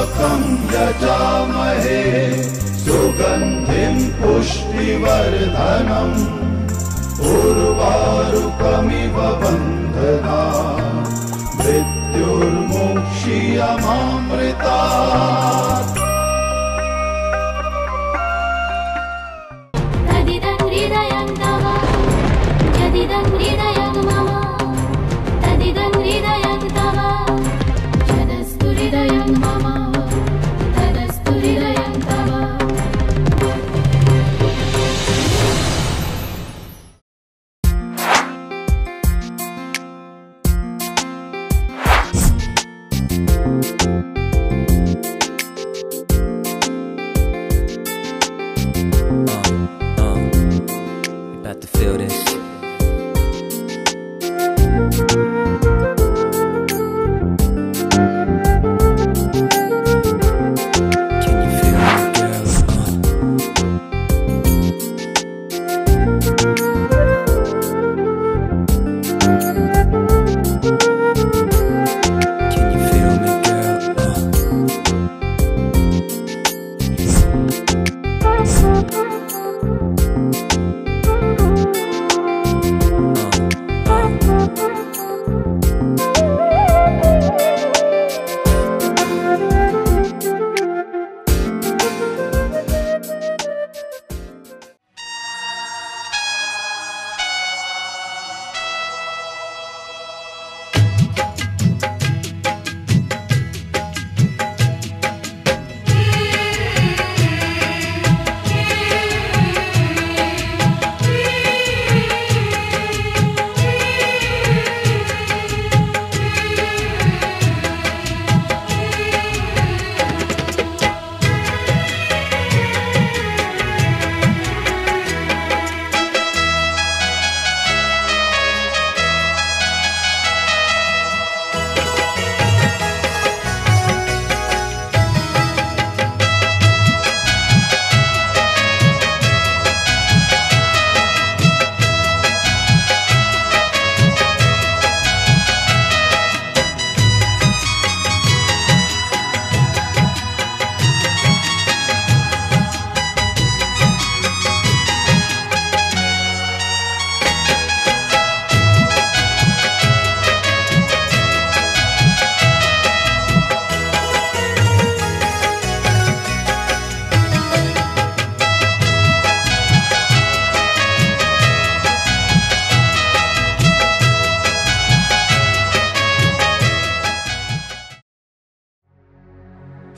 त्र्यम्बकं यजामहे सुगन्धिं पुष्टिवर्धनम् उर्वारुकमिव बन्धनात् मृत्युर्मुक्षीयमामृतात्। तदिदं हृदयं तव यदिदं हृदयं मम तदिदं हृदयं तव यदस्तु हृदयं मम तदस्तु हृदयं तव। About to feel this. Can you feel it, girl? Can you feel me, girl?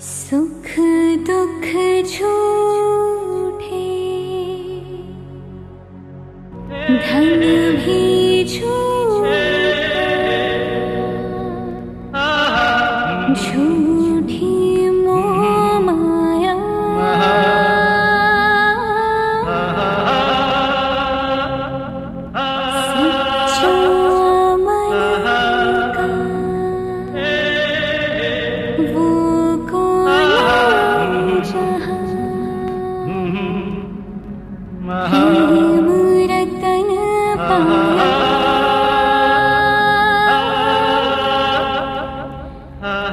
सुख दुख झूठे धन भी झूठा झूठी मोह माया सच्चा मन का वो हेम रतन पाया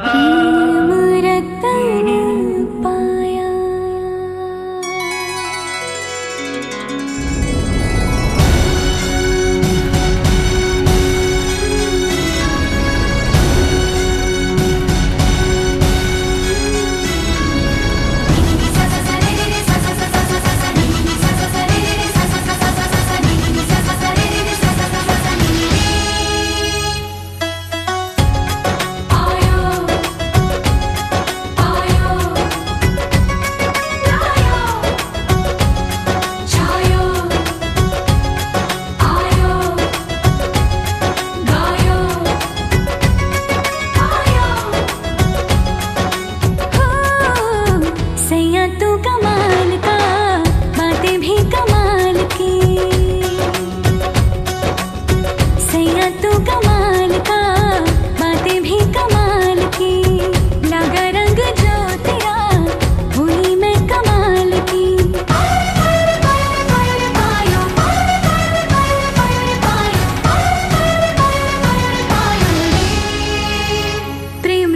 हेम रतन पाया।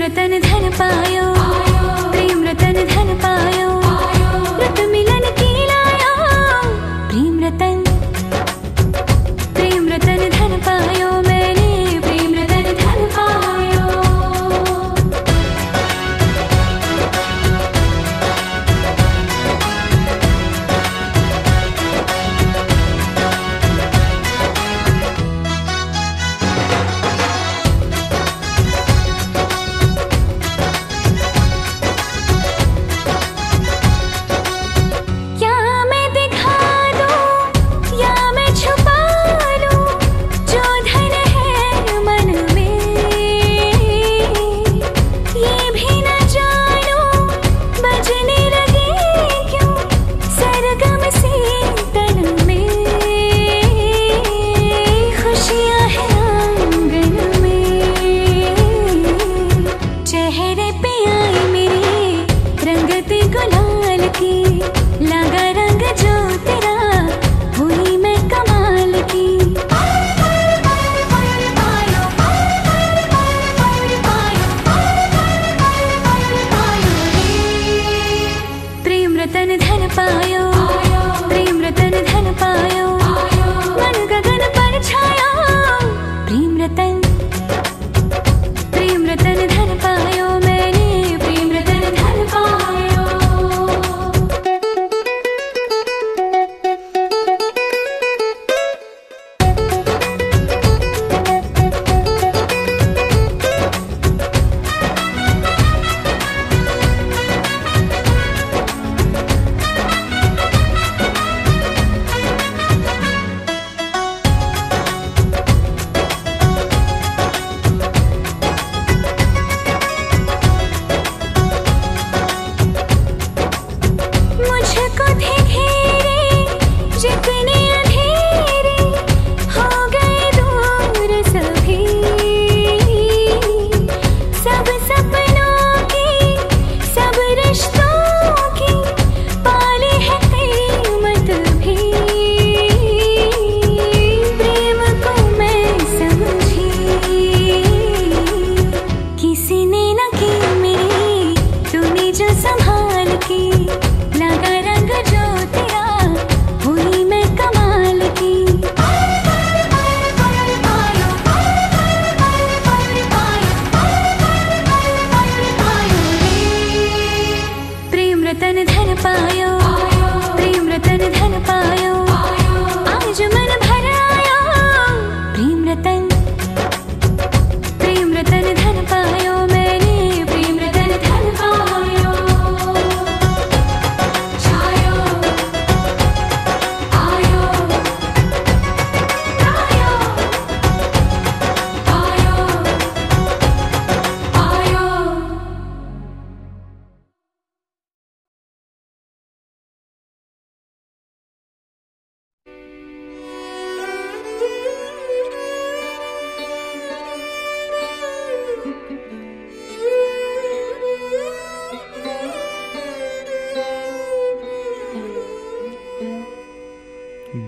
रतन धन पायो। शहरे पे आई मेरे रंगते गुलाल की, लगा रंग जो तेरा हुई मैं कमाल की। प्रेम रतन धन पायो, प्रेम रतन धन पायो, मन गगन पर छाया। प्रेम रतन धन पायो मैंने, प्रेम रतन धन पायो। मुझको थे घेरे जितने अंधेरे, हो गए दूर सभी। सब सपनों की, सब रिश्तों की पाली है कीमत भी। प्रेम को मैं समझी किसी ने न की मेरी, तूने जो संभाल की, लगा रंग जो तेरा हुई मैं कमाल की। प्रेम रतन धन पायो, प्रेम रतन धन पायो, आज मन भर आया। प्रेम रतन धन पायो मैंने, प्रेम रतन धन पायो। छायो आयो आयो आयो आयो।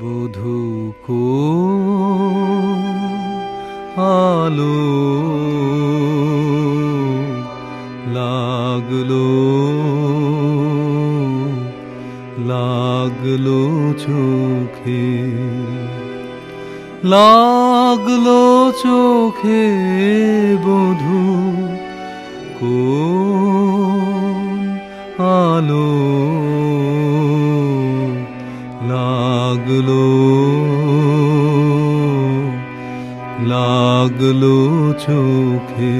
বধূ কো আলো লাগলো, লাগলো চোখে, লাগলো চোখে বধূ কোন আলো লাগলো, লাগলো চোখে।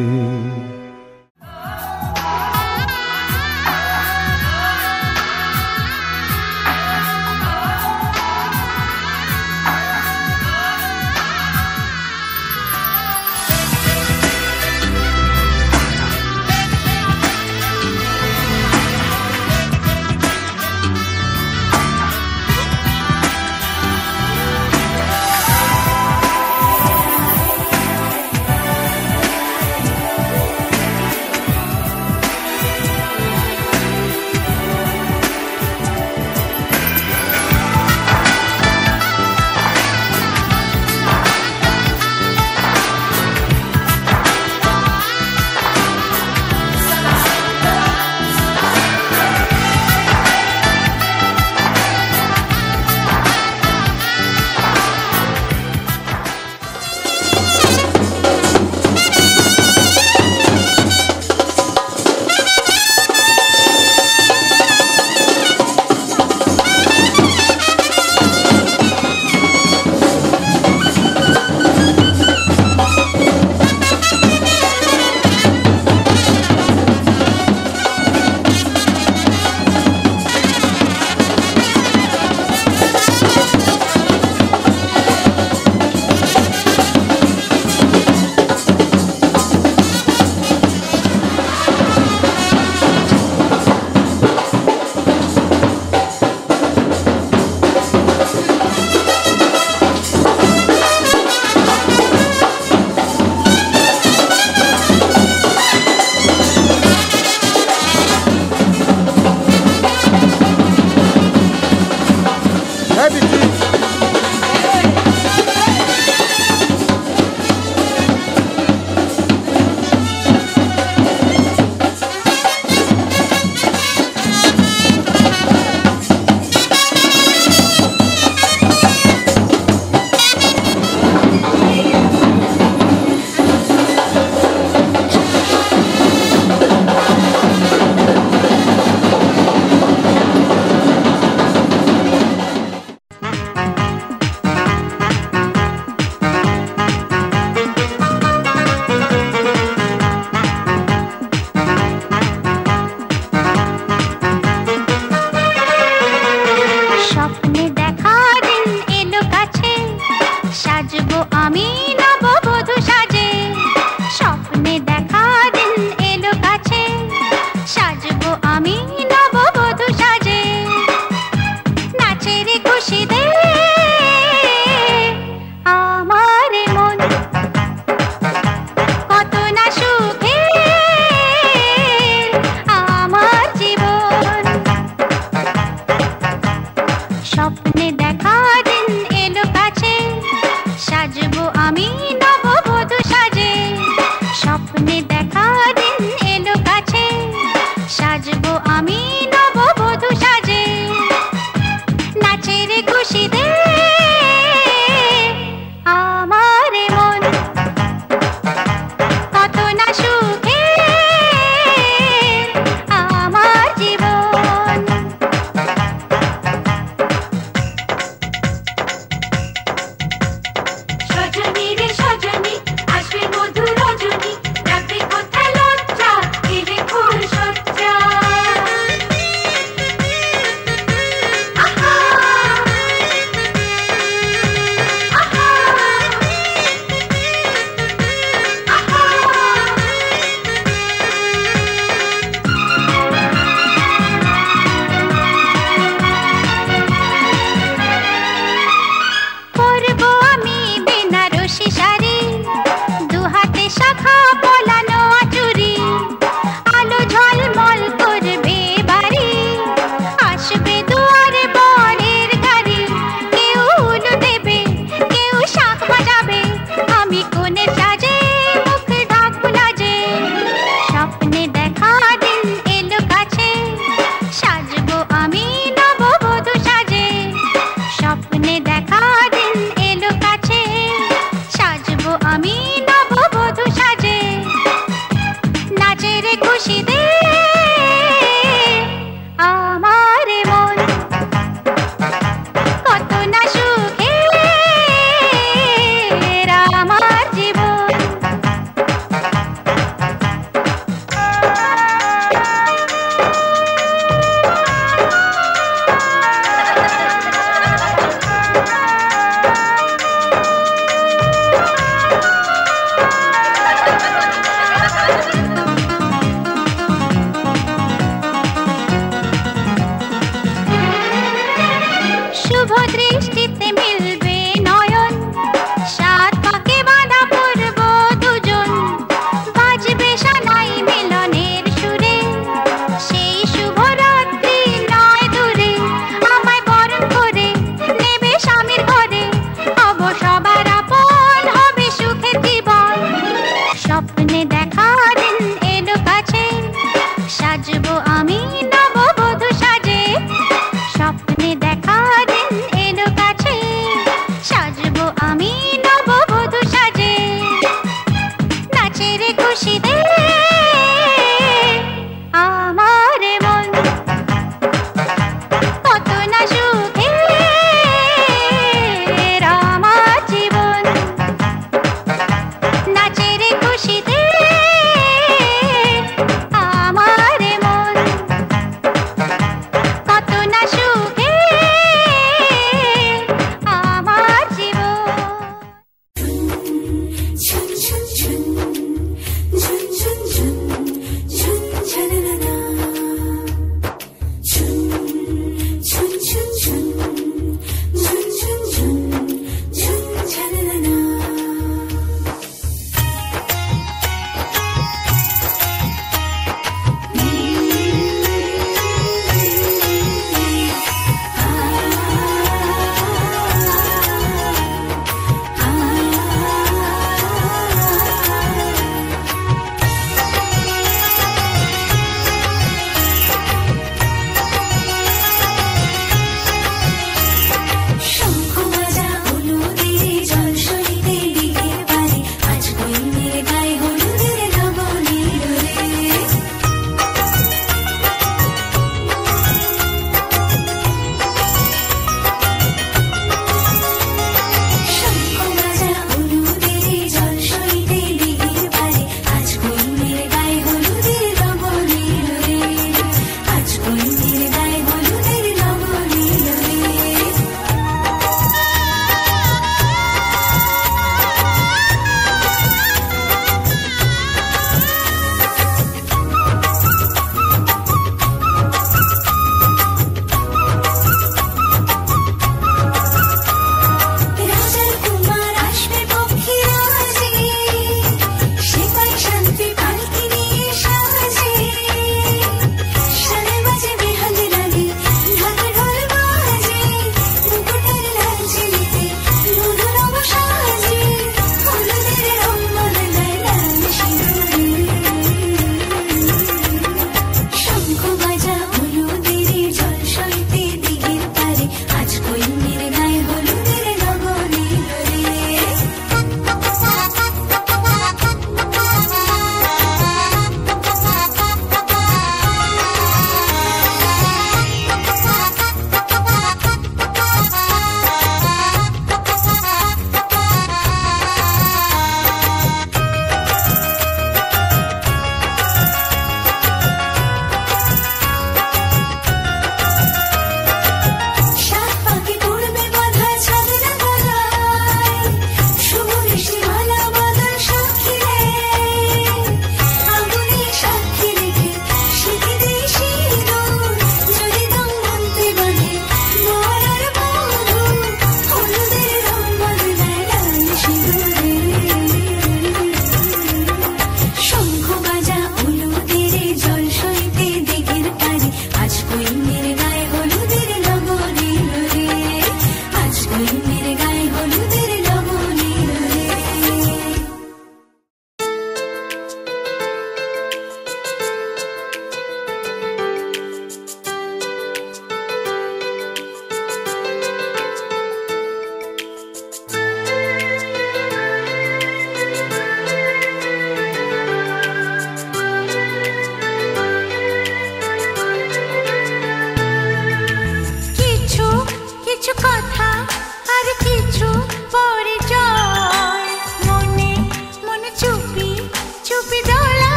খুশি দে আমার মন কত না সুখে আমার জীবন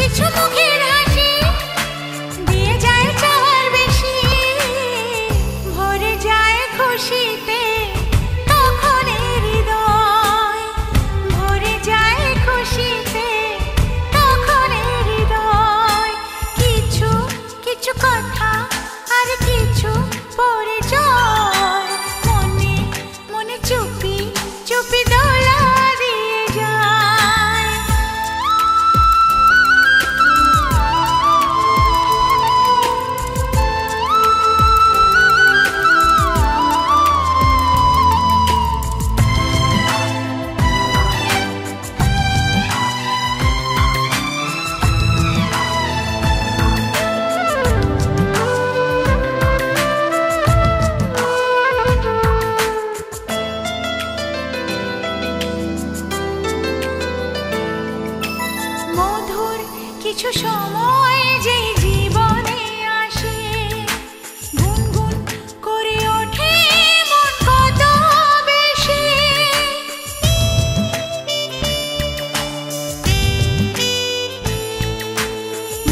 কিছু মুখের হাসি দিয়ে যায় চাওয়ার বেশি, ভরে যায় খুশিতে তখন হৃদয়, ভরে যায় খুশিতে তখন হৃদয়। কিছু কিছু কথা আর কিছু পরিচয় মনে মনে চুপি চুপি দোলা দিয়ে যায়। মধুর কিছু সময় যে জীবনে আসে, গুনগুন করে ওঠে মন কত বেশি।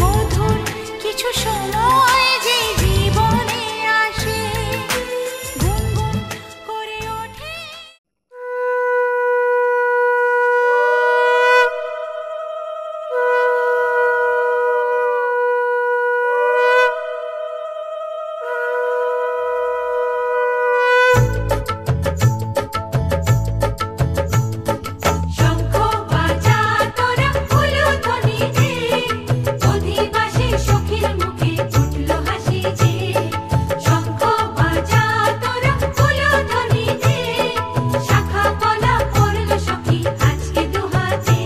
মধুর কিছু সময় যে জীবনে আসে, গুনগুন করে ওঠে। শঙ্খ বাজা তোরা উলুধ্বনি দে, অধিবাসী সখীর মুখে ফুটলো হাসি যে। শঙ্খ বাজা তোরা উলুধ্বনি দে, শাখা পলা পড়লো সখী আজকে দুহাতে।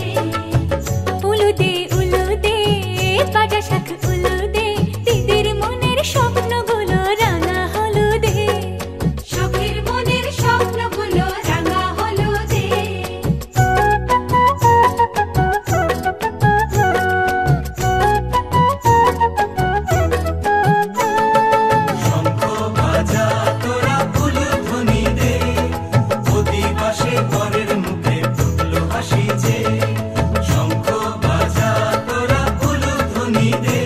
উলু দে বাজা শাখ উলু দে, দিদির মনের স্বপ্নগুলো রাঙা হলুদে, সখীর মনের স্বপ্নগুলো রাঙা হলুদে। শঙ্খ বাজা তোরা উলুধ্বনি দে, অধিবাসে পরের মুখে ফুটলো হাসি যে। শঙ্খ বাজা তোরা উলুধ্বনি দে,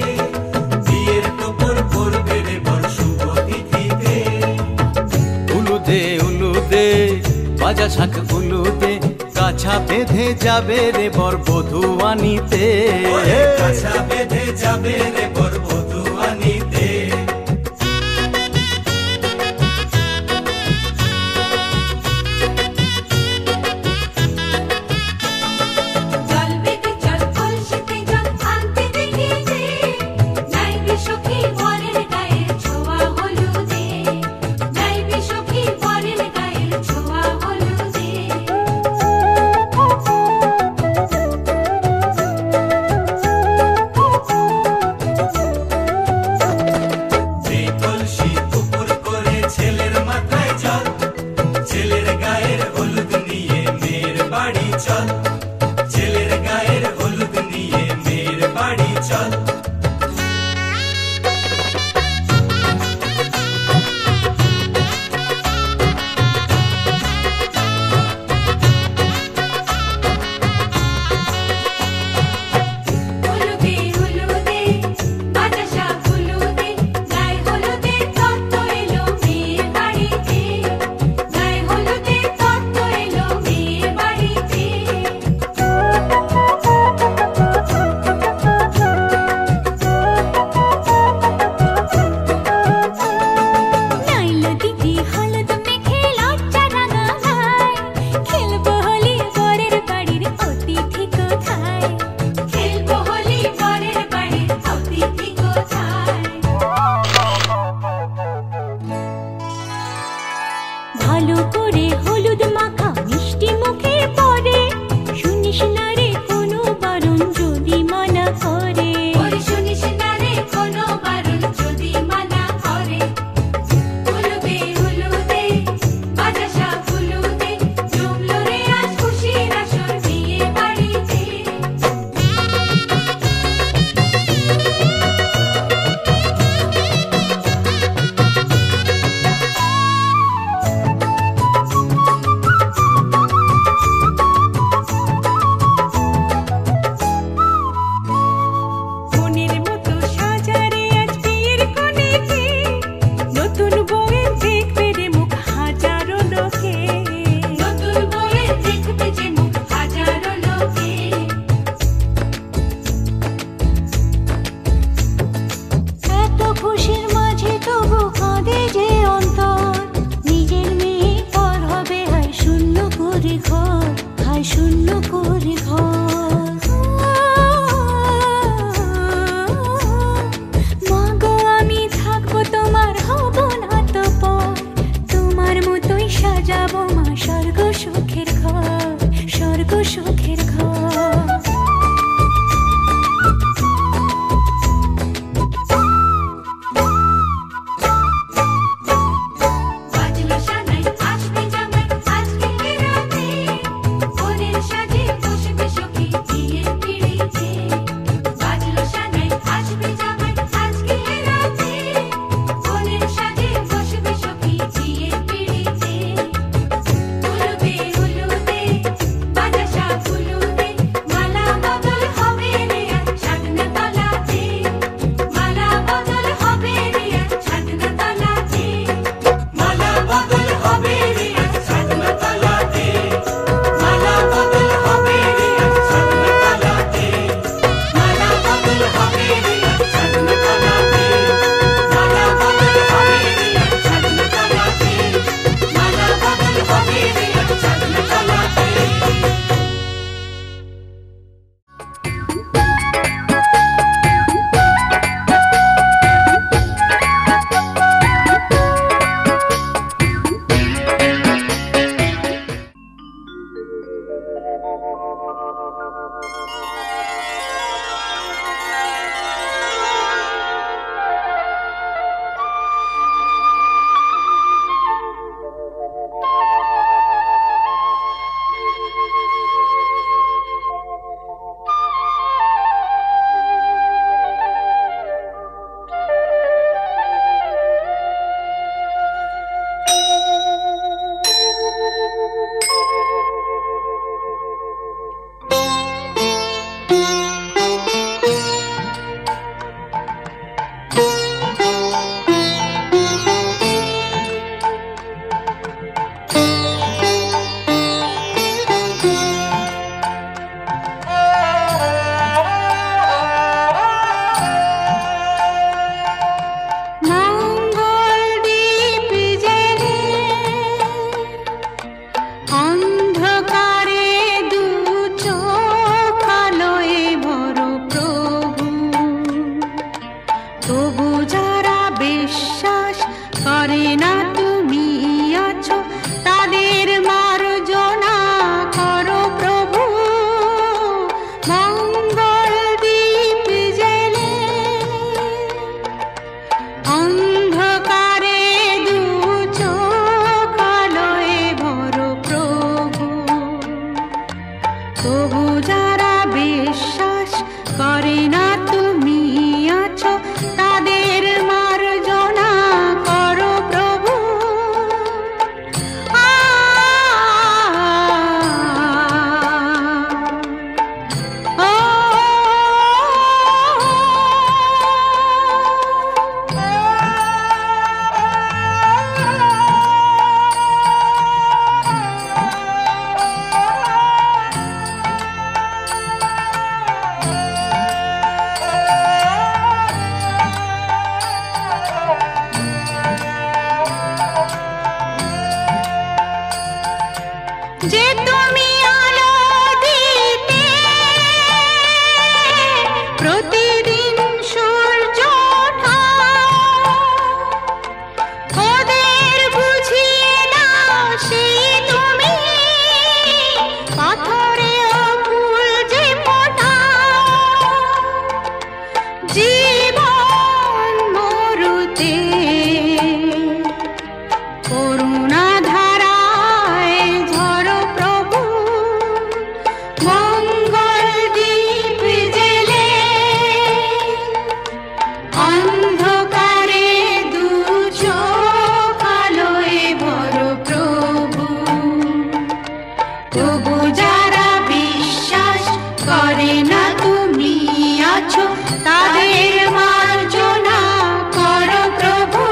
বিয়ের টোপর পড়বে রে বর শুভ তিথিতে। উলু দে বাজা শাখ উলু দে, কাছা বেঁধে যাবে রে বর বধূ আনিতে। ওরে কাছা বেঁধে যাবে রে বর বধূ আনিতে। জল বেগে জল কলসিতে জল আনতে দেখি যে, নাইবি সখী বরের গায়ের ছোঁয়া হলুদে, নাইবি সখী বরের গায়ের ছোঁয়া হলুদে। করে না তুমি আছো তাদের মার্জনা করো প্রভু। যে তুমি আলো দিতে প্রতিদিন সূর্য ওঠাও, ওদের বুঝিয়ে দাও সেই তুমি পাথরেও ফুল যে ফোটাও। জীবন মরুতে করুণা ধারায় ঝরো প্রভু, মঙ্গল দীপ জেলে অন্ধকারে দু চোখ আলোয় ভরো প্রভু। তবু যারা বিশ্বাস করে না তুমি আছো তাদের মার্জনা করো প্রভু।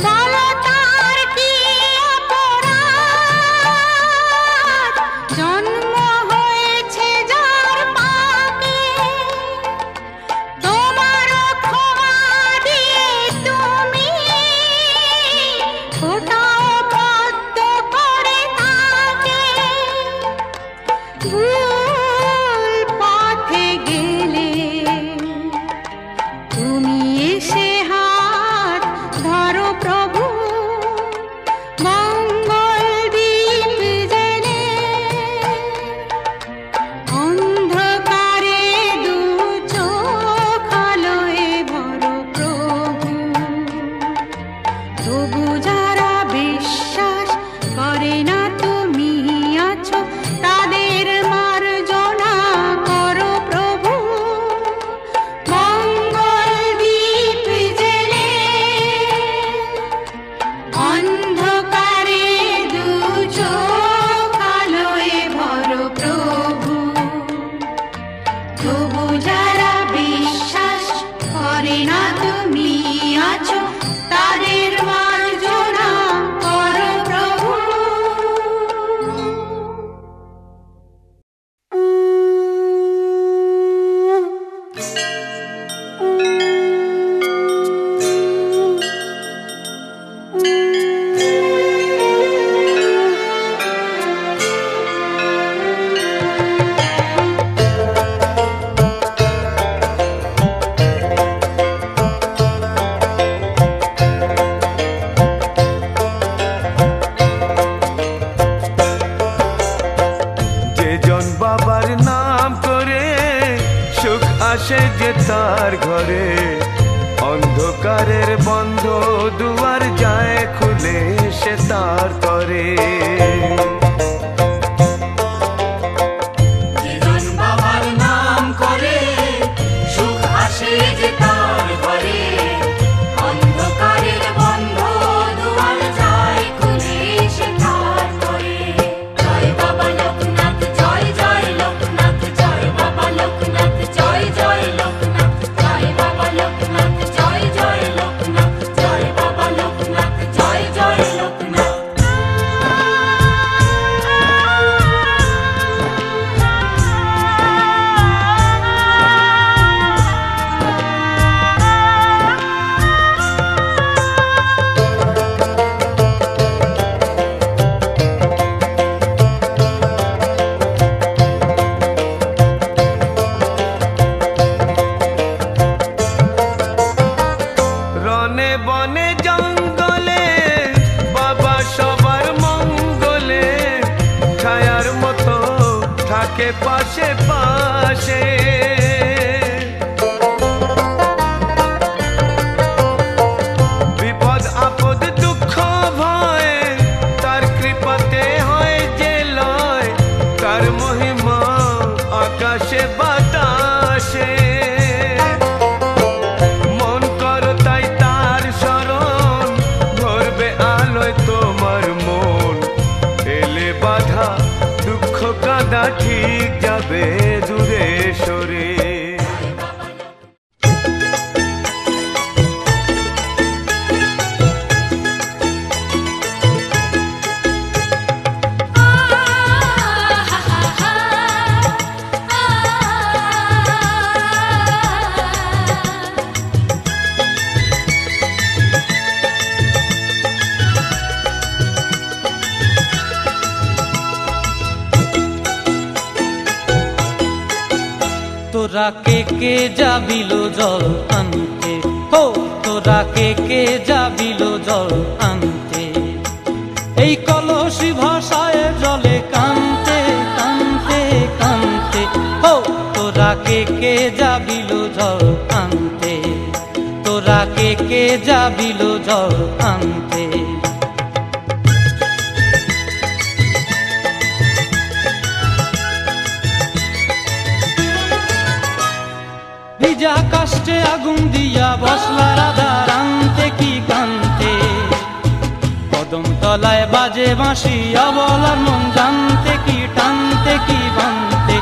বলো তার কি অপরাধ, জন্ম হয়েছে যার পাপে, তোমারও ক্ষমা দিয়ে তুমি ওটাও বদ্ধ করে তাকে। ভুল পথে গেলে তুমি এসে হাত ধরো প্রভু, মঙ্গল দীপ জেলে অন্ধকারে দু চোখ আলোয় ভরো প্রভু। তবু যারা বিশ্বাস করে না তুমি আছো তাদের মার্জনা করো প্রভু, মঙ্গল দীপ জেলে অন্ধকারে দু চোখ আলোয় ভরো প্রভু। তবু যারা বিশ্বাস করে না তুমি আছো তাদের মার্জনা করো প্রভু। যেজন বাবার নাম করে সুখ আসে যে তার ঘরে, অন্ধকারের বন্ধ দুয়ার যায় খুলে সে তার তরে। জীবন বাবার নাম করে সুখ আসে যে তার ঘরে, অন্ধকারের বন্ধ দুয়ার যায় খুলে সে তার তরে। জয় বাবা লোকনাথ, জয় জয় লোকনাথ, জয় বাবা লোকনাথ, জয় জয় লোকনাথ, জয় বাবা লোকনাথ, জয় জয় লোকনাথ, জয় বাবা লোকনাথ, জয় জয় লোকনাথ। থাকে পাশে পাশে। বিপদ আপদ দুঃখ ভয়ে তার কৃপাতে হয় যে লয়, তার মহিমা আকাশে বাতাসে। মন করো তাই তার শরণ, ভরবে আলোয় তোমার মন। এলে বাধা দুঃখ কাঁদা ঠিক যাবে দূরে সরে। তোরা কে যাবিল জল আনতে, হো তোরা কে যাবিল জল আনতে। এই কলসি ভাষায় জলে কানতে কানতে কানতে, হো তোরা কে যাবিল জল আনতে। তোরা কে যাবিল জল আনতে। ভিজা কাষ্টে আগুন দিয়া বসলা রাধা রানতে কি কানতে। কদম তলায় বাজে বাঁশি অবলার মন জানতে কি টানতে কি বানতে।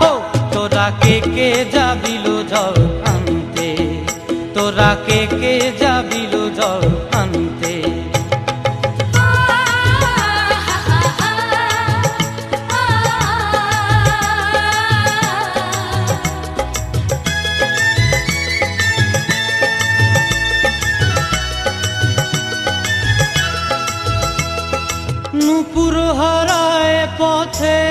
ও তোরা কে যাবিল জল আনতে। তোরা কে যাবিল জল আনতে। নূপুর হারায় পথে,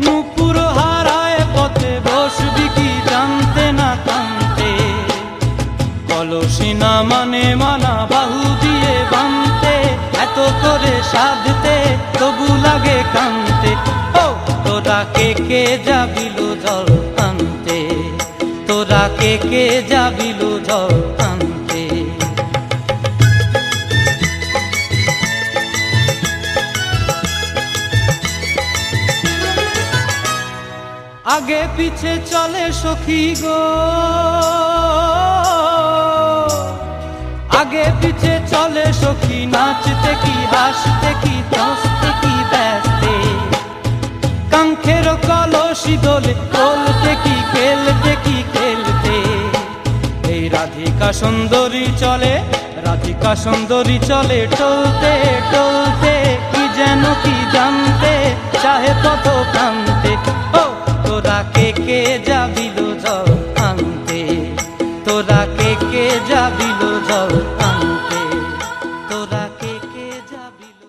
নূপুর হারায় পথে বসবি কি জানতে না কানতে। কলসি না মানে মানা বাহু দিয়ে বানতে, এত করে সাধতে তবু লাগে কানতে। ও তোরা কে যাবিল জল আনতে। তোরা কে যাবিল জল আনতে। আগে পিছে চলে সখী গো, আগে পিছে চলে সখী নাচতে কি হাসতে কি হাসতে কি ব্যস্তে। কাঙ্ক্ষের কলসি দোলে বলতে কি খেলতে কি খেলতে। এই রাধিকা সুন্দরী চলে, রাধিকা সুন্দরী চলে টলতে টলতে, কি যেন কি জানতে চাহে পথ কান্তে। ও তোরা কে যাবিল জল আনতে। তোরা কে যাবিল জল আনতে। তোরা কে যাবিল।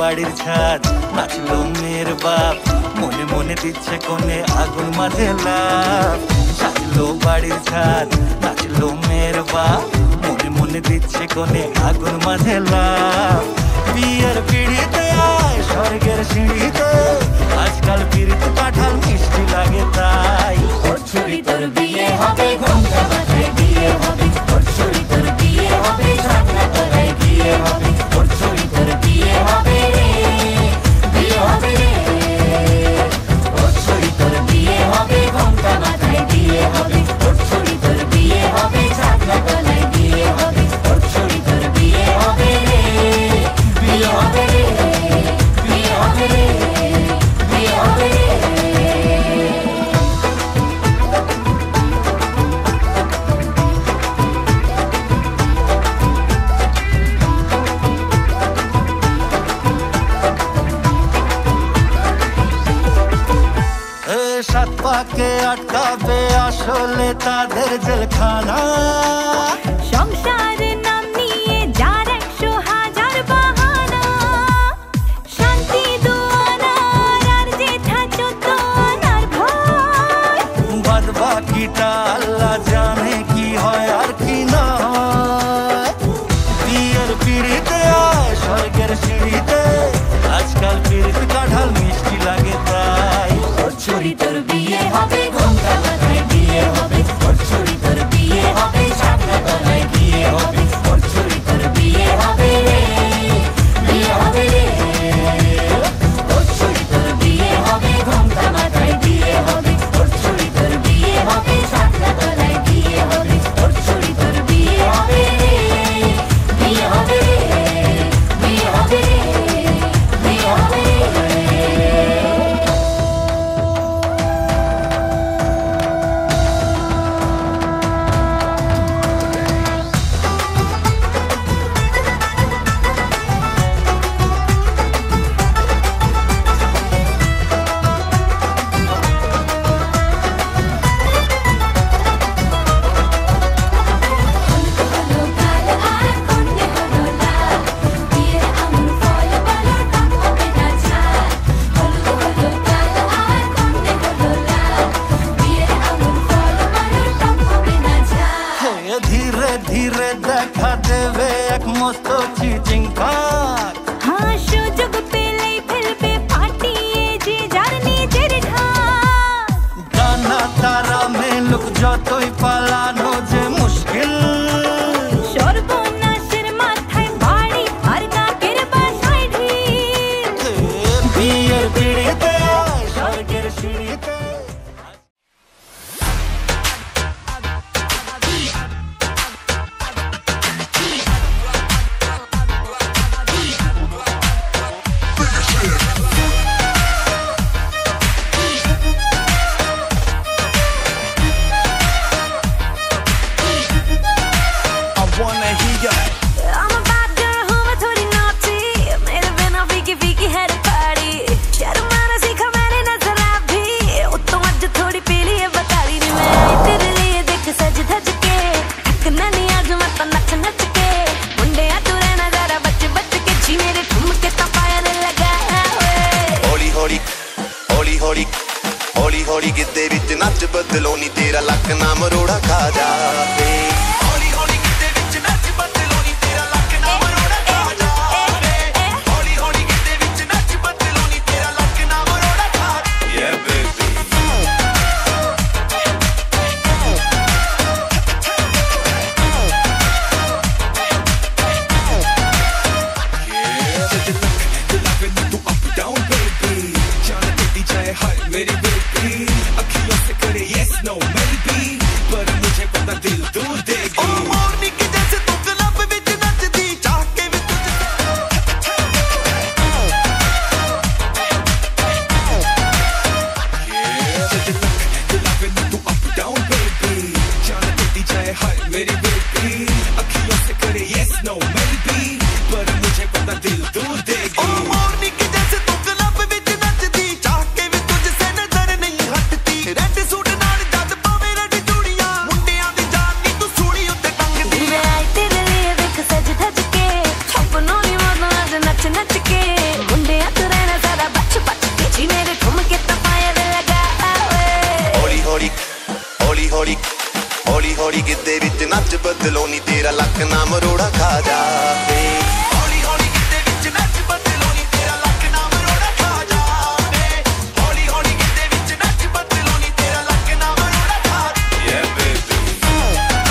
বাড়ির ছাদ নাচলো মেয়ের বাপ মনে মনে দিচ্ছে কোণে আগুন মাঝে লাভ সাজলো বাড়ির ছাদ নাচলো মেয়ের বাপ মনে মনে দিচ্ছে কোণে আগুন মাঝে লাভ বিয়ের পিড়িতে আয় স্বর্গের সিঁড়িতে আজকাল পিড়িতে কাঁঠাল মিষ্টি লাগে তাই ছুরি তোর বিয়ে হবে ঘোমটা মাথায় বিয়ে হবে ছুরি তোর বিয়ে হবে ছাগনা তলায় বিয়ে হবে ছুরি তোর বিয়ে হবে রে বিয়ে হবে রে ছুরি তোর বিয়ে হবে ঘোমটা মাথায় বিয়ে হবে ছুরি তোর বিয়ে হবে ছাগনা তলায় বিয়ে হবে ছুরি তোর বিয়ে হবে রে বিয়ে হবে রে বিয়ে হবে রে বিয়ে হবে রে সাত পাকে আটকাবে আসলে তাদের জেলখানা সংসার নাম নিয়ে যার 100,000 বাহানা শান্তি দুয়ানার আর জেঠা চোদ্দানার ভয় বাদ বাকিটা আল্লাহ জানে কি হয় আর কি না হয় বিয়ের পিড়িতে আয় স্বর্গের সিঁড়িতে আজকাল পিড়িতে কাঁঠাল মিষ্টি লাগে তাই ছুরি তোর বিয়ে হবে ঘোমটা মাথায় বিয়ে হবে ছুরি তোর বিয়ে হবে ছাগনা তলায় বিয়ে হবে ছুরি তোর বিয়ে হবে রে বিয়ে হবে রে ছুরি তোর বিয়ে হবে ঘোমটা মাথায় বিয়ে হবে ছুরি তোর বিয়ে হবে ছাগনা তলায় বিয়ে হবে ছুরি তোর বিয়ে হবে রে বিয়ে হবে রে বিয়ে হবে রে বিয়ে হবে রে হলো কাল আর কন্যে হলো লাল বিয়ের আমুল ফল বলো টক হবে না ঝাল হলো কাল আর কন্যে হলো লাল বিয়ের আমুল ফল বলো টক হবে না ঝাল ধীরে ধীরে দেখা দেবে এক মস্ত চিচিং পাক হ্যাঁ সুযোগ পেলেই ফেলবে ফাটিয়ে যে যার নিজের ঢাক ডানা তারা মেলুক যতই পালানো যে মুশকিল সর্বনাশের মাথায় বাড়ি আর কাকের বাসায় ঢিল বিয়ের পিড়িতে আয় স্বর্গের সিঁড়িতে I'm a bad girl who मैं थोड़ी naughty मेरे बिना फीकी फीकी है पार्टी शर्माना सीखा मैंने नजर आ भी तो आज थोड़ी पीली है बता रही नहीं मैं तेरे लिए देख सज धज के थकना नहीं आज मैं तो नच नच के मुंडे तू रहना जरा बच बच के जी मेरे ठुमके तो पाया नहीं लगा हौली हौली हौली हौली हौली हौली गिद्दे विच नच बदलो नी तेरा लक ना मरोड़ा खा जावे हौली हौली गिद्दे विच नच बदलो नी तेरा लक ना मरोड़ा खा जावे हौली हौली गिद्दे विच नच बदलो नी तेरा लक ना मरोड़ा खा yeah baby मेरी बेटी अखियों से करे yes no maybe पर मुझे पता नच बदलो नी तेरा लक ना मरोड़ा खा जावे हौली हौली गिद्दे विच नच बदलो नी तेरा लक ना मरोड़ा खा जावे हौली हौली गिद्दे विच नच बदलो नी तेरा लक ना मरोड़ा खा yeah baby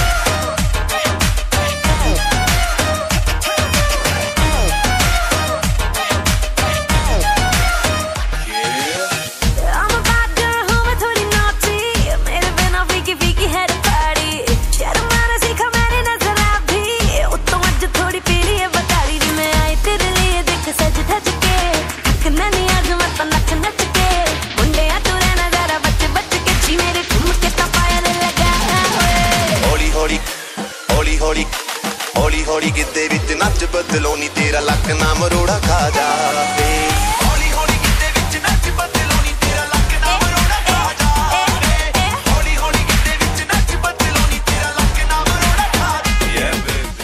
हौली हौली गिद्दे विच नच बदलो नी तेरा लक ना मरोड़ा खा जावे हौली हौली गिद्दे विच नच बदलो नी तेरा लक ना मरोड़ा खा जावे हौली हौली गिद्दे विच नच बदलो नी तेरा लक ना मरोड़ा खा yeah baby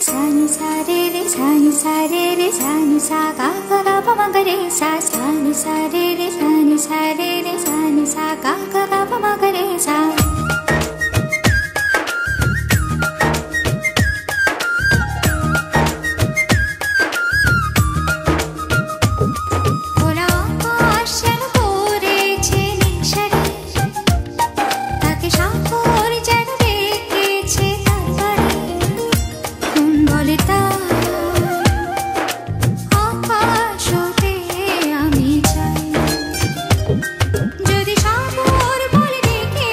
Sani sa re re sani sa ga ga ga pa ma ga re sa sani sa re re sani sa re re sani sa ga ga ga pa ma ga re sa যদি সাগর বলে ডেকে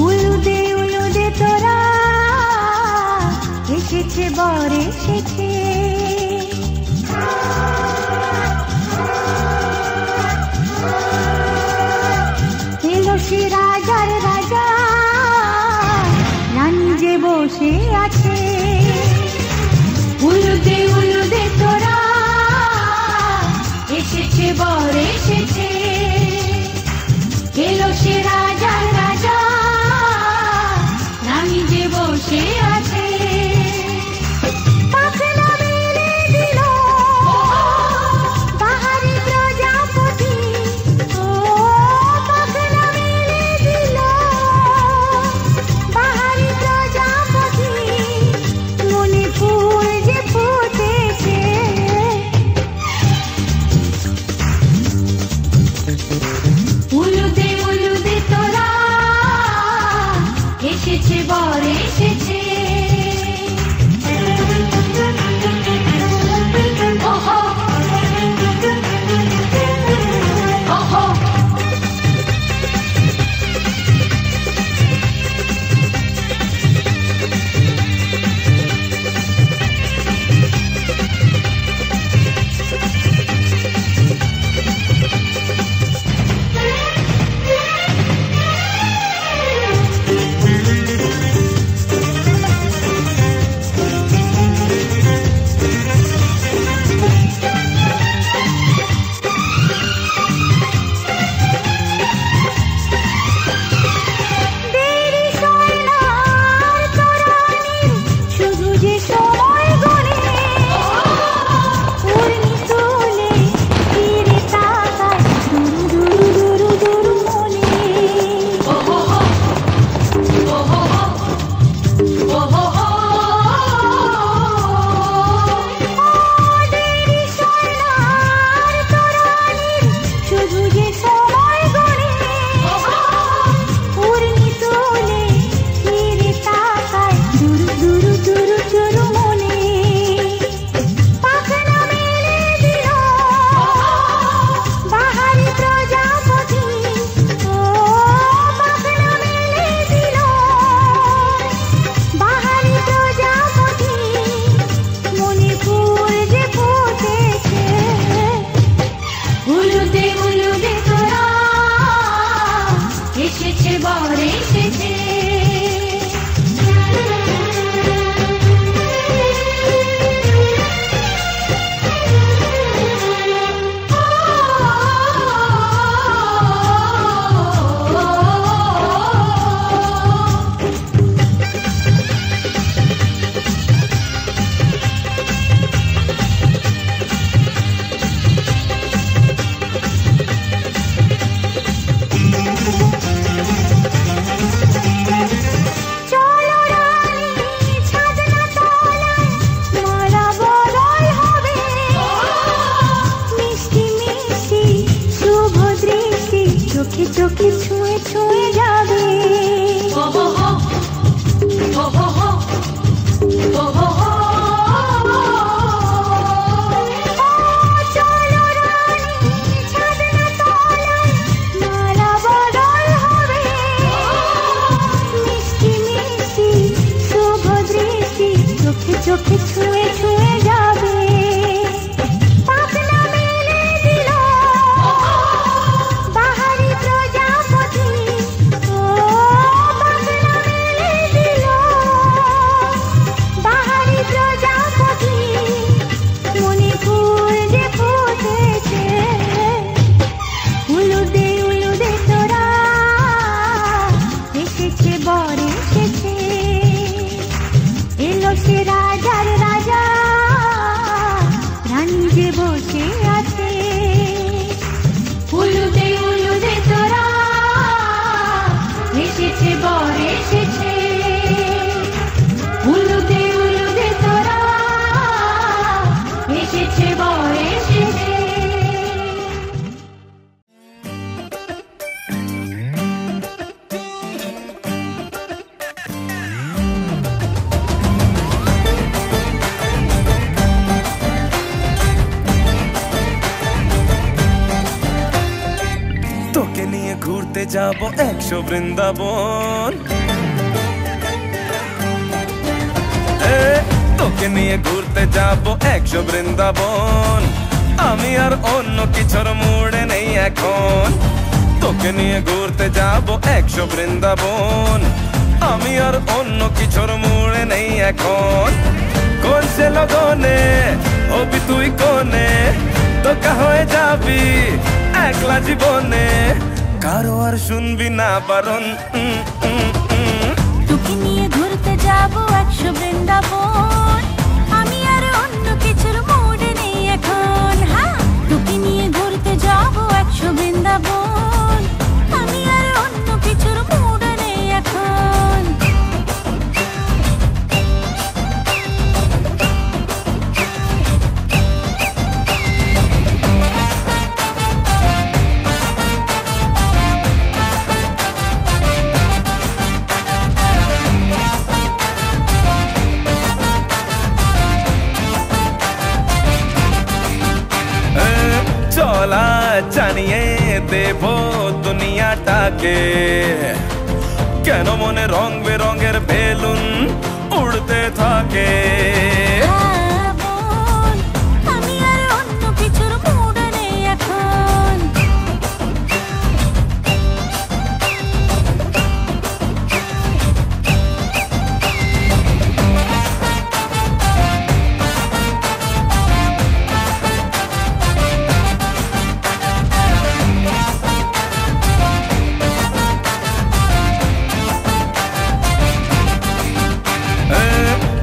উলুদে তোরা এসেছে বর এসেছে এলো সে রাজার রাজা রানী যে বসে আছে উলুদে তোরা এসেছে বর এসেছে এলো সে রাজার রাজা রানী যে বসে আছে পাখনা মেলে দিল বাহারি প্রজাপতি ও পাখনা মেলে ঘুরতে যাব 100 বৃন্দাবন তোকে নিয়ে ঘুরতে যাব 100 বৃন্দাবন আমি আর অন্য কিছুর মুড়ে নেই এখন তোকে নিয়ে ঘুরতে যাব 100 বৃন্দাবন আমি আর অন্য কিছুর মুড়ে নেই এখন কোন সে লগনে হবি তুই কোনে তোকা হয়ে যাবি একলা জীবনে কারো আর শুনবি না বারণ তোকে নিয়ে ঘুরতে যাব 100 বৃন্দাবন আমি আর অন্য কিছুর মুডে নেই এখন হ্যাঁ তোকে নিয়ে ঘুরতে যাব 100 বৃন্দাবন আমি আর অন্য কিছুর মুডে নেই এখন চলা জানিয়ে দেব দুনিয়াটাকে কেন মনে রং বেরঙের বেলুন উড়তে থাকে আমি আর অন্য কিছুর মুডে নেই এখন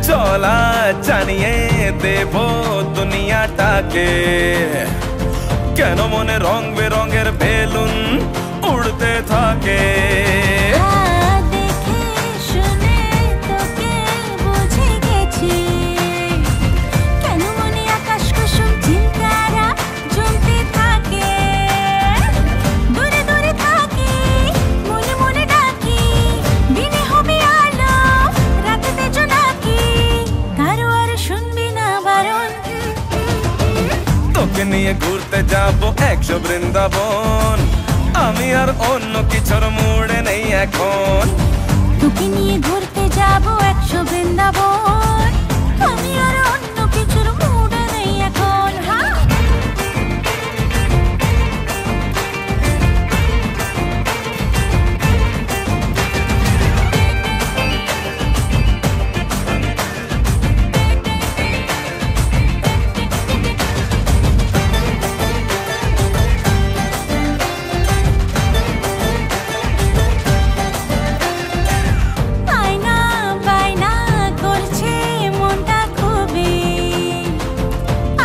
চলা জানিয়ে দেব দুনিয়াটাকে কেন মনে রং বেরঙের বেলুন উড়তে থাকে দেখে শুনে তোকে বুঝে গেছি কেন মনে আকাশ কুসুম চিন্তারা জমতে থাকে দূরে দূরে থাকি মনে মনে ডাকি দিনে হবে আলো রাতেতে জোনাকি কারো আর শুনবি না বারণ তোকে নিয়ে ঘুরতে যাব 100 বৃন্দাবন আমি আর অন্য কিছুর মুড়ে নেই এখন তোকে নিয়ে ঘুরতে যাব 100 বৃন্দাবন আমি আর অন্য কিছুর মুডে নেই এখন হ্যাঁ আয়না বাইনা করছে মনটা খুবই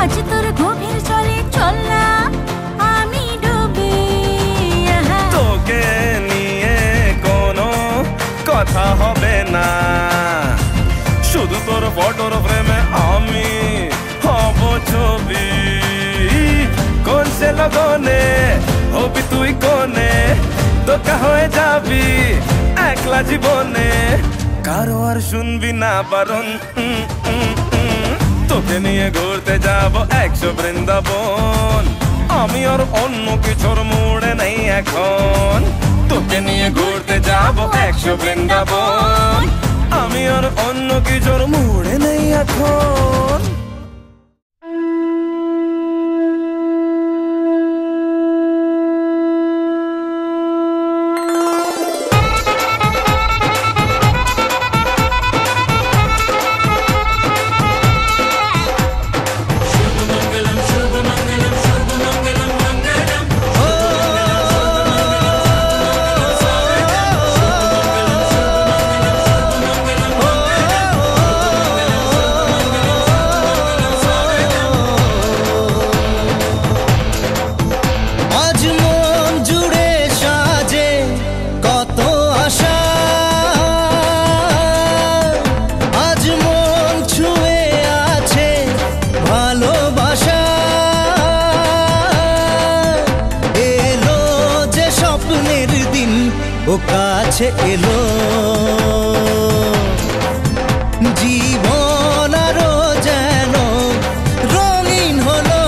আজ তোর গভীর জলে চললাম আমি ডুবে তোকে নিয়ে কোনো কথা হবে না শুধু তোর ফটোর ফ্রেমে আমি হব ছবি কোন সে লগনে হবি তুই কোনে তোকা হয়ে যাবি একলা জীবনে কারো আর শুনবি না বারণ তোকে নিয়ে ঘুরতে যাব 100 বৃন্দাবন আমি আর অন্য কিছুর মুড়ে নেই এখন তোকে নিয়ে ঘুরতে যাব 100 বৃন্দাবন আমি আর অন্য কিছুর মুড়ে নেই এখন ও কাছে এলো জীবন আরো যেন রঙিন হলো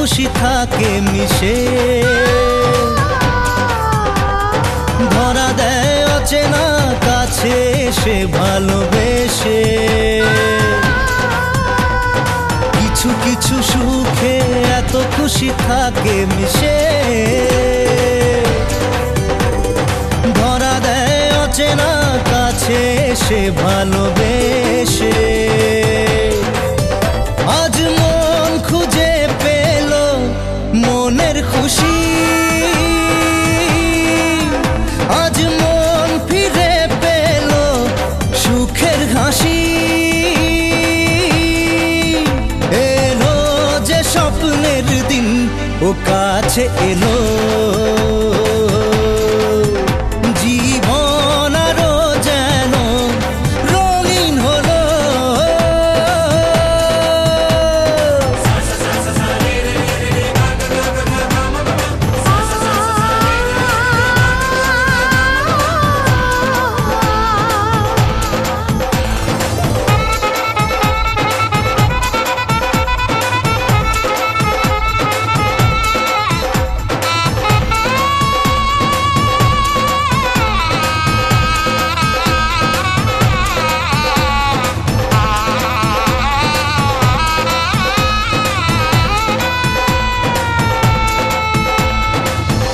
খুশি থাকে মিশে, ধরা দেয় অচেনা কাছে এসে ভালোবেসে। কিছু কিছু সুখে এত খুশি থাকে মিশে, ধরা দেয় অচেনা কাছে এসে ভালোবেসে। আজ মন খুঁজে পেল মনের খুশি, আজ মন ফিরে পেল সুখের হাসি। এলো যে স্বপ্নের দিন ও কাছে এলো, জীবন আরো যেন রঙিন হলো।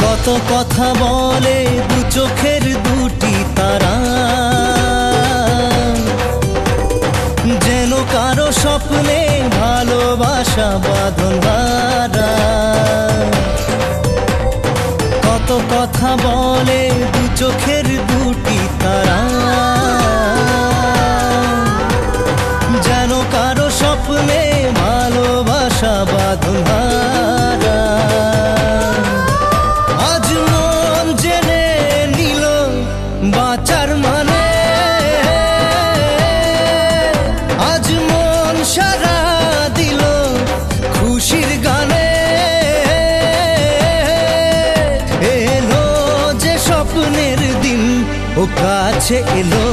কত কথা বলে দু চোখের দুটি তারা, যেন কারো স্বপ্নে ভালোবাসা বাঁধন হারা। কত কথা বলে দু চোখের দুটি তারা, যেন কারো স্বপ্নে ভালোবাসা বাঁধন হারা। আজ মন জেনে নিল বাঁচার মানে, আজ মন সারা দিল খুশির গানে। এলো যে স্বপ্নের দিন ও কাছে এলো,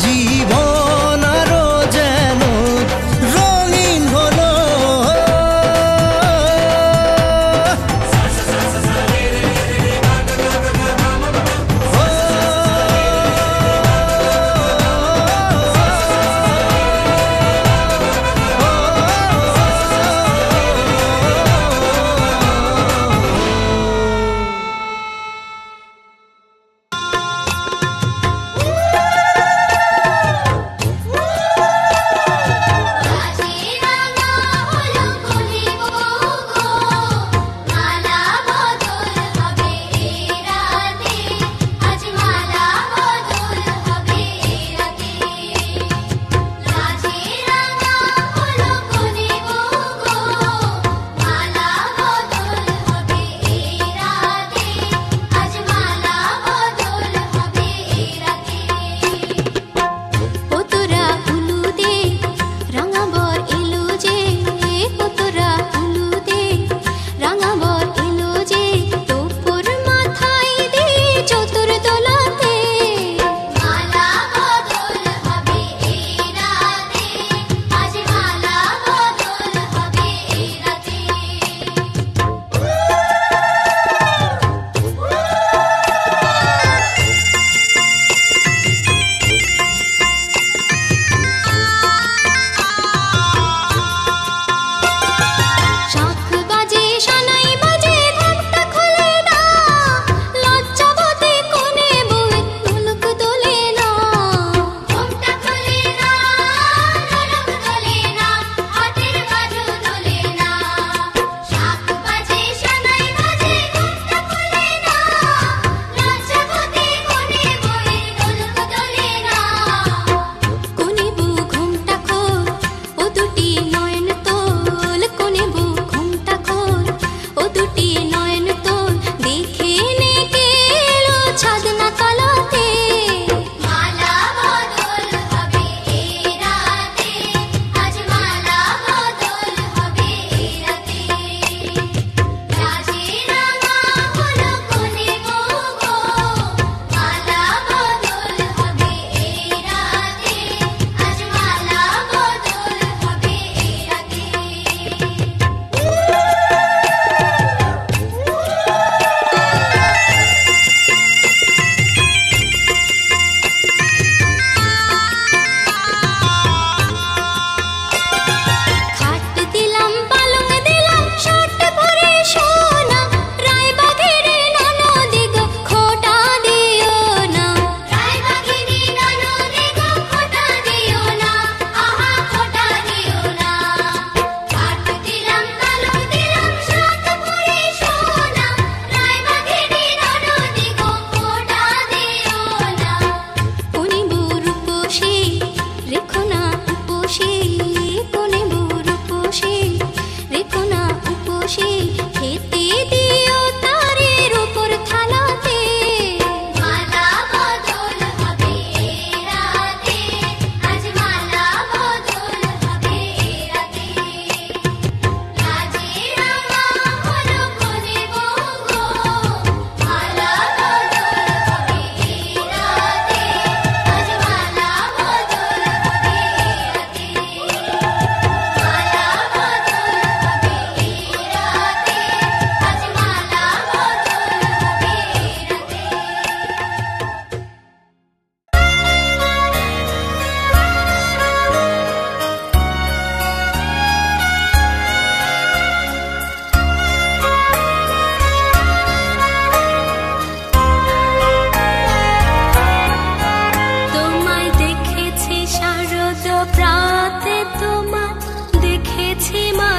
জীবন আরো যেন রঙিন হলো।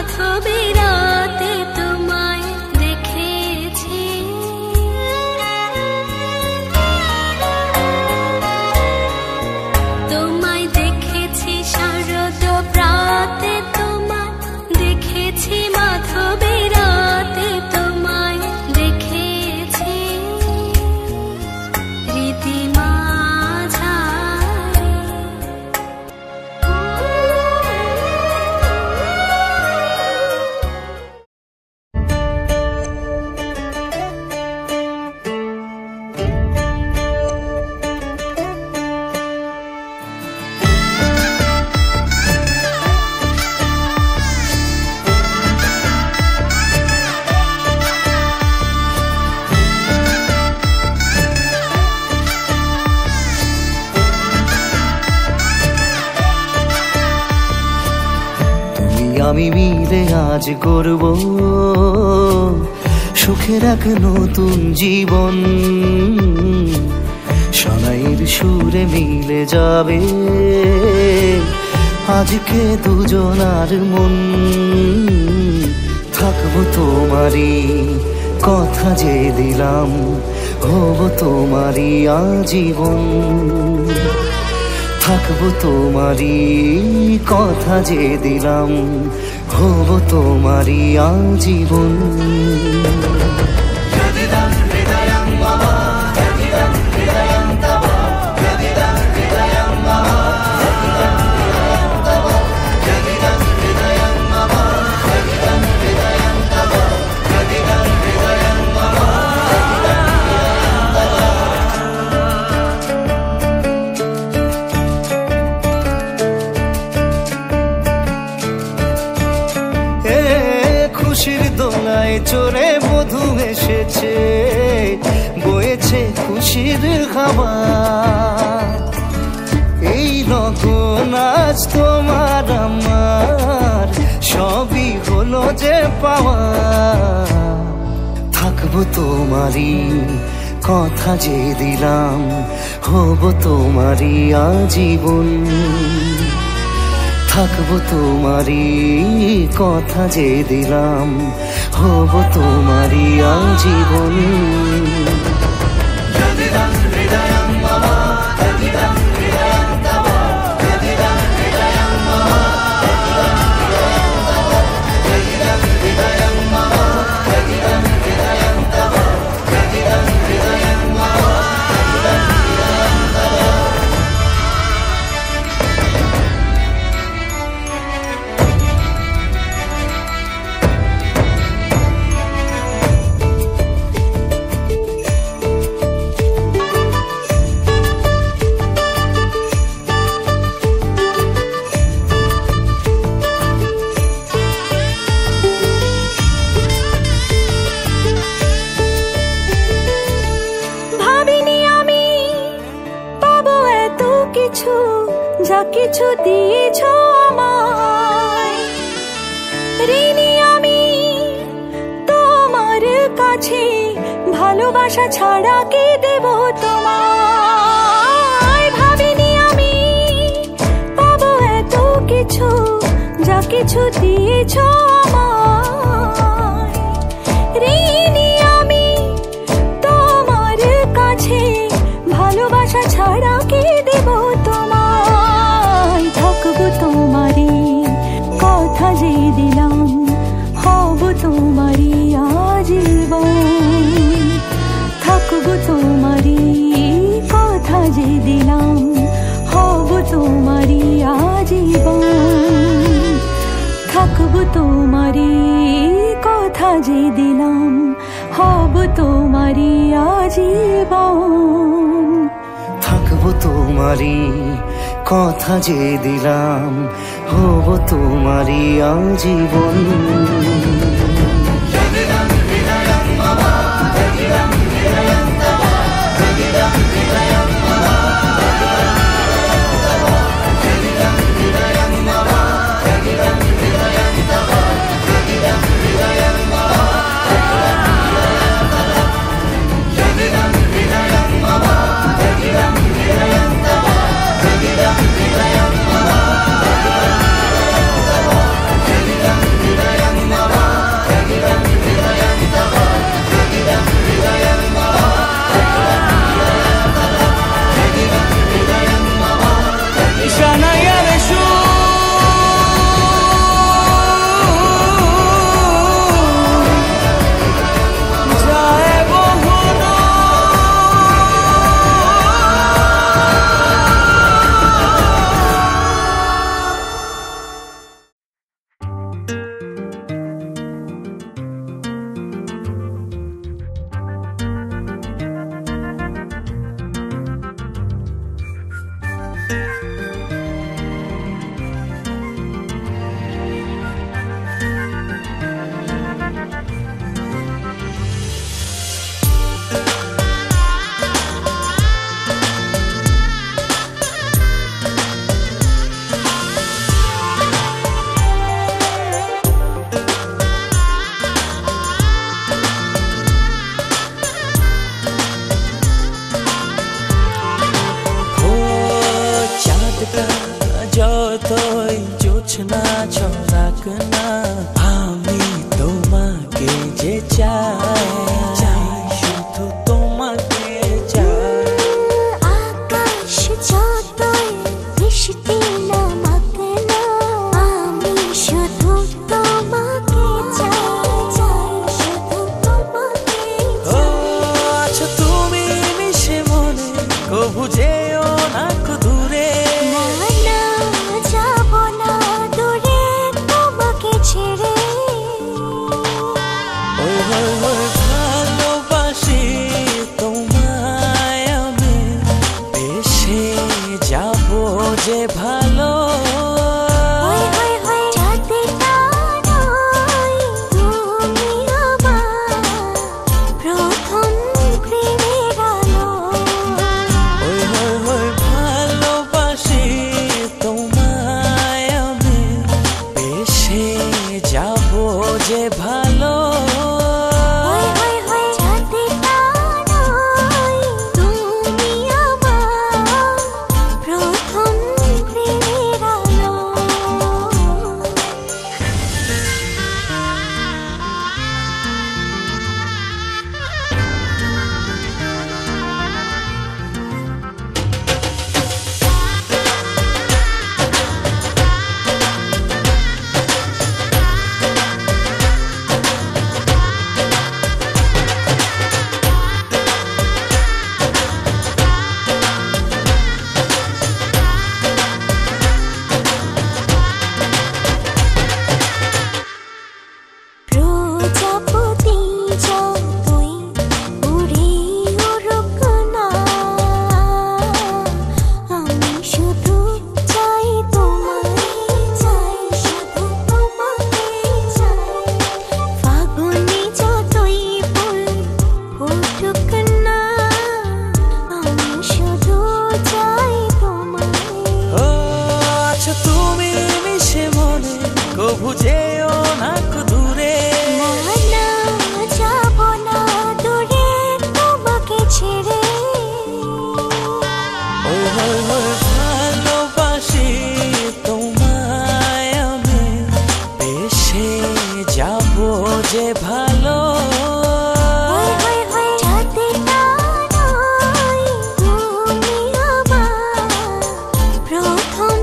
মাধবী রাতে তোমায় দেখেছি, তোমায় দেখেছি শারদ প্রাতে, তোমায় দেখেছি মাধবী রাতে, তোমায় দেখেছি রীতি মাঝারে। আমি মিলে আজ গড়ব সুখের এক নতুন জীবন, সানাইয়ের সুরে মিলে যাবে আজকে দুজনার মন। থাকবো তোমারই কথা যে দিলাম, হব তোমারই আজীবন। থাকবো তোমারই কথা যে দিলাম, হব তোমারই আজীবন। খুশির দোলায় চড়ে মধু এসেছে, বয়েছে খুশির হাওয়া। এই লগন আজ তোমার আমার সবই হলো যে পাওয়া। থাকবো তোমারই কথা যে দিলাম, হব তোমারই আজীবন। থাকবো তোমারই কথা যে দিলাম, হব তোমারই আজীবন। যা কিছু দিয়েছ আমায়, ঋণী আমি তোমার কাছে, ভালোবাসা ছাড়া কি দেব তোমায়। ভাবিনি আমি পাবো এত কিছু, যা কিছু দিয়েছ আমায়, ঋণী আমি তোমার কাছে, ভালোবাসা ছাড়া কি দেব তোমায়। থাকবো তোমারই কথা যে দিলাম, হব তোমারই আজীবন। থাকবো তোমারই কথা যে দিলাম, হব তোমারই আজীবন। থাকবো তোমারই কথা যে দিলাম, হব তোমারই আজীবন। থাকবো তোমারই কথা যে দিলাম, হব তোমারই আজীবন। Hidayam যে চাই শুধু তোমাকে চাই। আকাশ যতই বৃষ্টি নামাক না, আমি শুধু তোমাকে চাই, শুধু তোমাকে ও আছো তুমি মিশে মনে, কবু যেও না কো দূরে। না না যাব না দূরে তোমাকে ছেড়ে। ওই ওই ওই ভালোবাসি তোমায় আমি, বেশে যাব যে ভালো। ওই ওই ওই চাঁদটা নয়, তুমি আমার প্রথম প্রেমের আলো। ওই ওই ওই ভালোবাসি তোমায় আমি, বেশে যাব যে ভালো। ওই ওই ওই চাঁদটা নয়, তুমি আমার প্রথম প্রেমের আলো। প্রজাপতি যতই উড়ে উড়ুক না, আমি শুধু চাই তোমায়, চাই শুধু তোমাকে চাই। ফাগুনে যতই ফুল ফুটুক না, আমি শুধু চাই তোমায়। ও আছো তুমি মিশে মনে, কবু যেও না কো দূরে। না না যাব না দূরে তোমাকে ছেড়ে। ওই ওই ওই ভালোবাসি তোমায় আমি, বেশে যাব যে ভালো। ওই ওই ওই চাঁদটা নয়, তুমি আমার প্রথম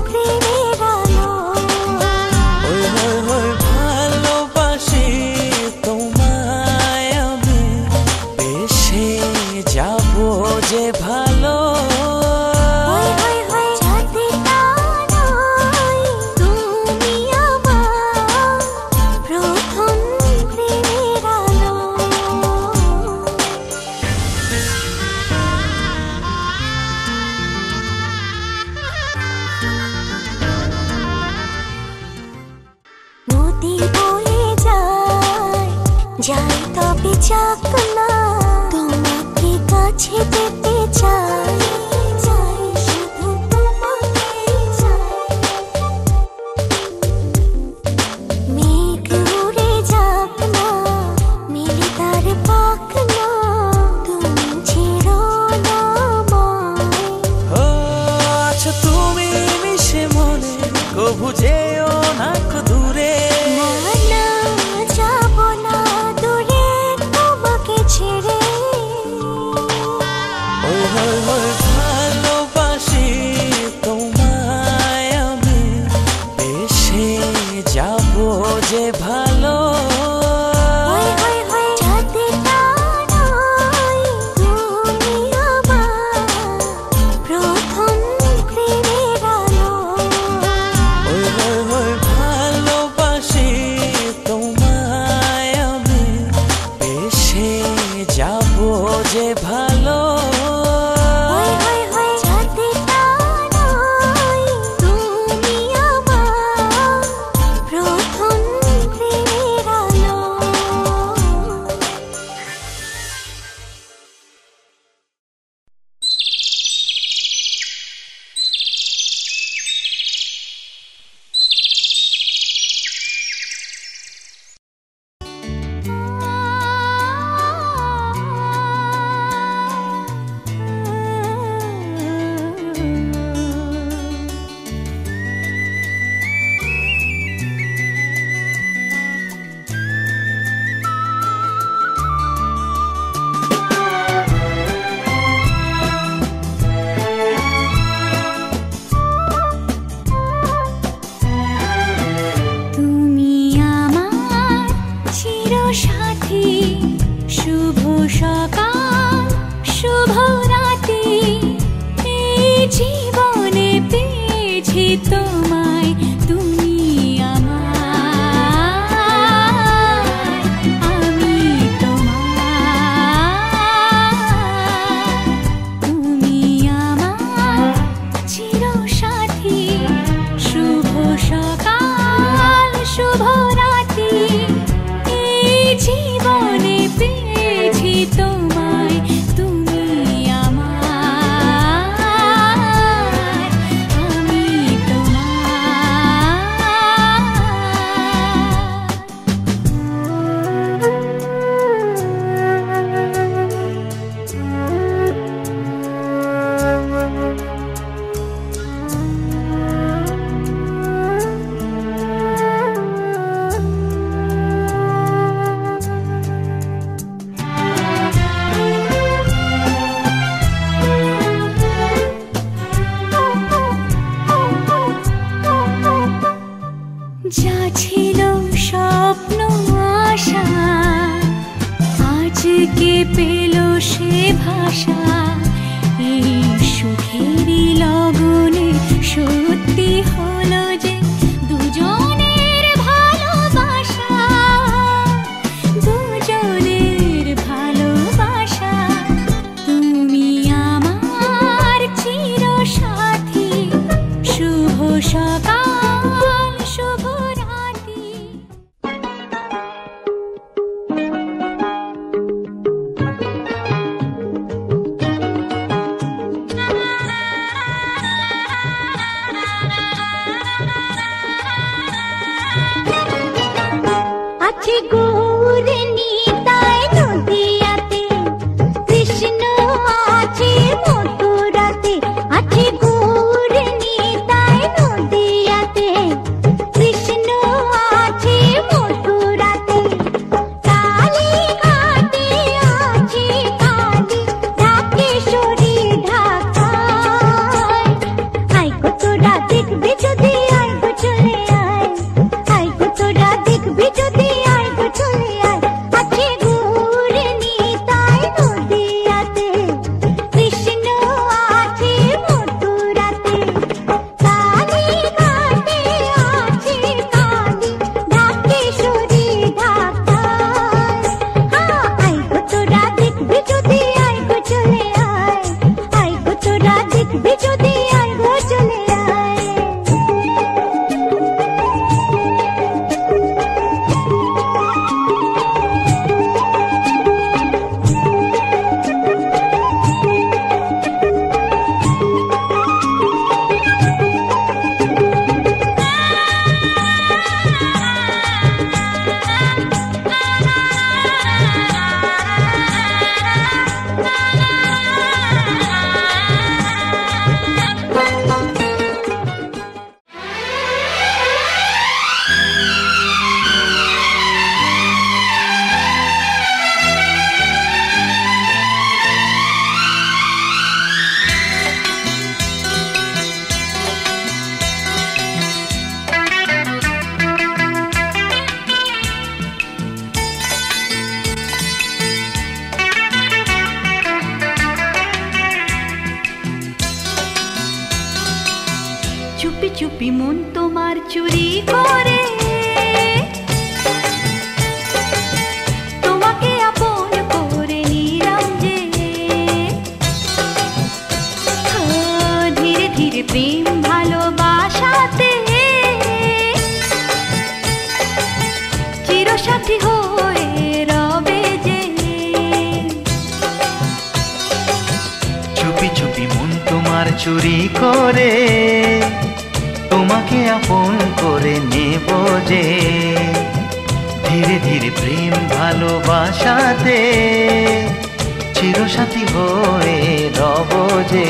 প্রেমের আলো। ওই ওই ওই ভালোবাসি তোমায় আমি, বেশে যাব যে ভালো। ওই ওই ওই চাঁদটা নয়, তুমি আমার প্রথম প্রেমের আলো। নদী বয়ে যায়, যাই তবে যাক না, তোমাকে কাছে পেতে চাই, চাই শুধু তোমাকে চাই। মেঘ উড়ে যাক না, মেলে তার পাখ না, তুমি ছেড়ো না আমায়। ও আছো তুমি মিশে মনে, কবু যেও না কো দূরে। না না যাব না দূরে তোমাকে ছেড়ে। ওই ওই ওই ভালোবাসি তোমায় আমি, বেশে যাব যে ভালো। ওই ওই ওই চাঁদটা নয়, তুমি আমার প্রথম প্রেমের আলো। ওই ওই ওই ভালোবাসি তোমায় আমি, বেশে যাব যে ভালো। ওই ওই ওই চাঁদটা নয়, তুমি আমার প্রথম প্রেমের আলো। আমার চিরসাথী, শুভ সকাল শুভ রাতি, এই জীবনে পেয়েছি তোমায়, তুমি আমার, আমি তোমার, তুমি আমার চিরসাথী, শুভ সকাল শুভ রাতি, এই জীবনে পেয়েছি তোমায়, তুমি আমার, আমি যা ছিল স্বপ্ন আশা, আজকে পেল সে ভাষা, এই সুখেরই লগনে সত্যি হলো যে দুজনের ভালোবাসা, দুজনের ভালোবাসা, তুমি আমার চিরসাথী, শুভ সকাল শুভ রাতি। আছে গৌর নিতাই নদিয়াতে, কৃষ্ণ আছে মথুরাতে, আছে গৌর নিতাই নদিয়াতে, কৃষ্ণ আছে মথুরাতে, কালী ঘাটে আছে কালী, ঢাকেশ্বরী ঢাকায়, আই গো তোরা দেখবি যদি আই গো চলে আয়, আই গো তোরা দেখবি যদি আই গো চলে আয়, আছে গৌর নিতাই নদিয়াতে, কৃষ্ণ আছে মথুরাতে, কালী ঘাটে আছে কালী, ঢাকেশ্বরী ঢাকায়, আই গো তোরা দেখবি যদি আই গো চলে আয়, আই গো তোরা দেখবি যদি আই গো চলে আয়। চুপি চুপি মন তোমার চুরি করে, তোমাকে আপন করে নিলাম যে, ধীরে ধীরে প্রেম ভালোবাসাতে, চিরসাথী হয়ে রবে যে, চুপি চুপি মন তোমার চুরি করে, তোমাকে আপন করে নেব যে, ধীরে ধীরে প্রেম ভালোবাসাতে, চিরসাথী হয়ে রব যে।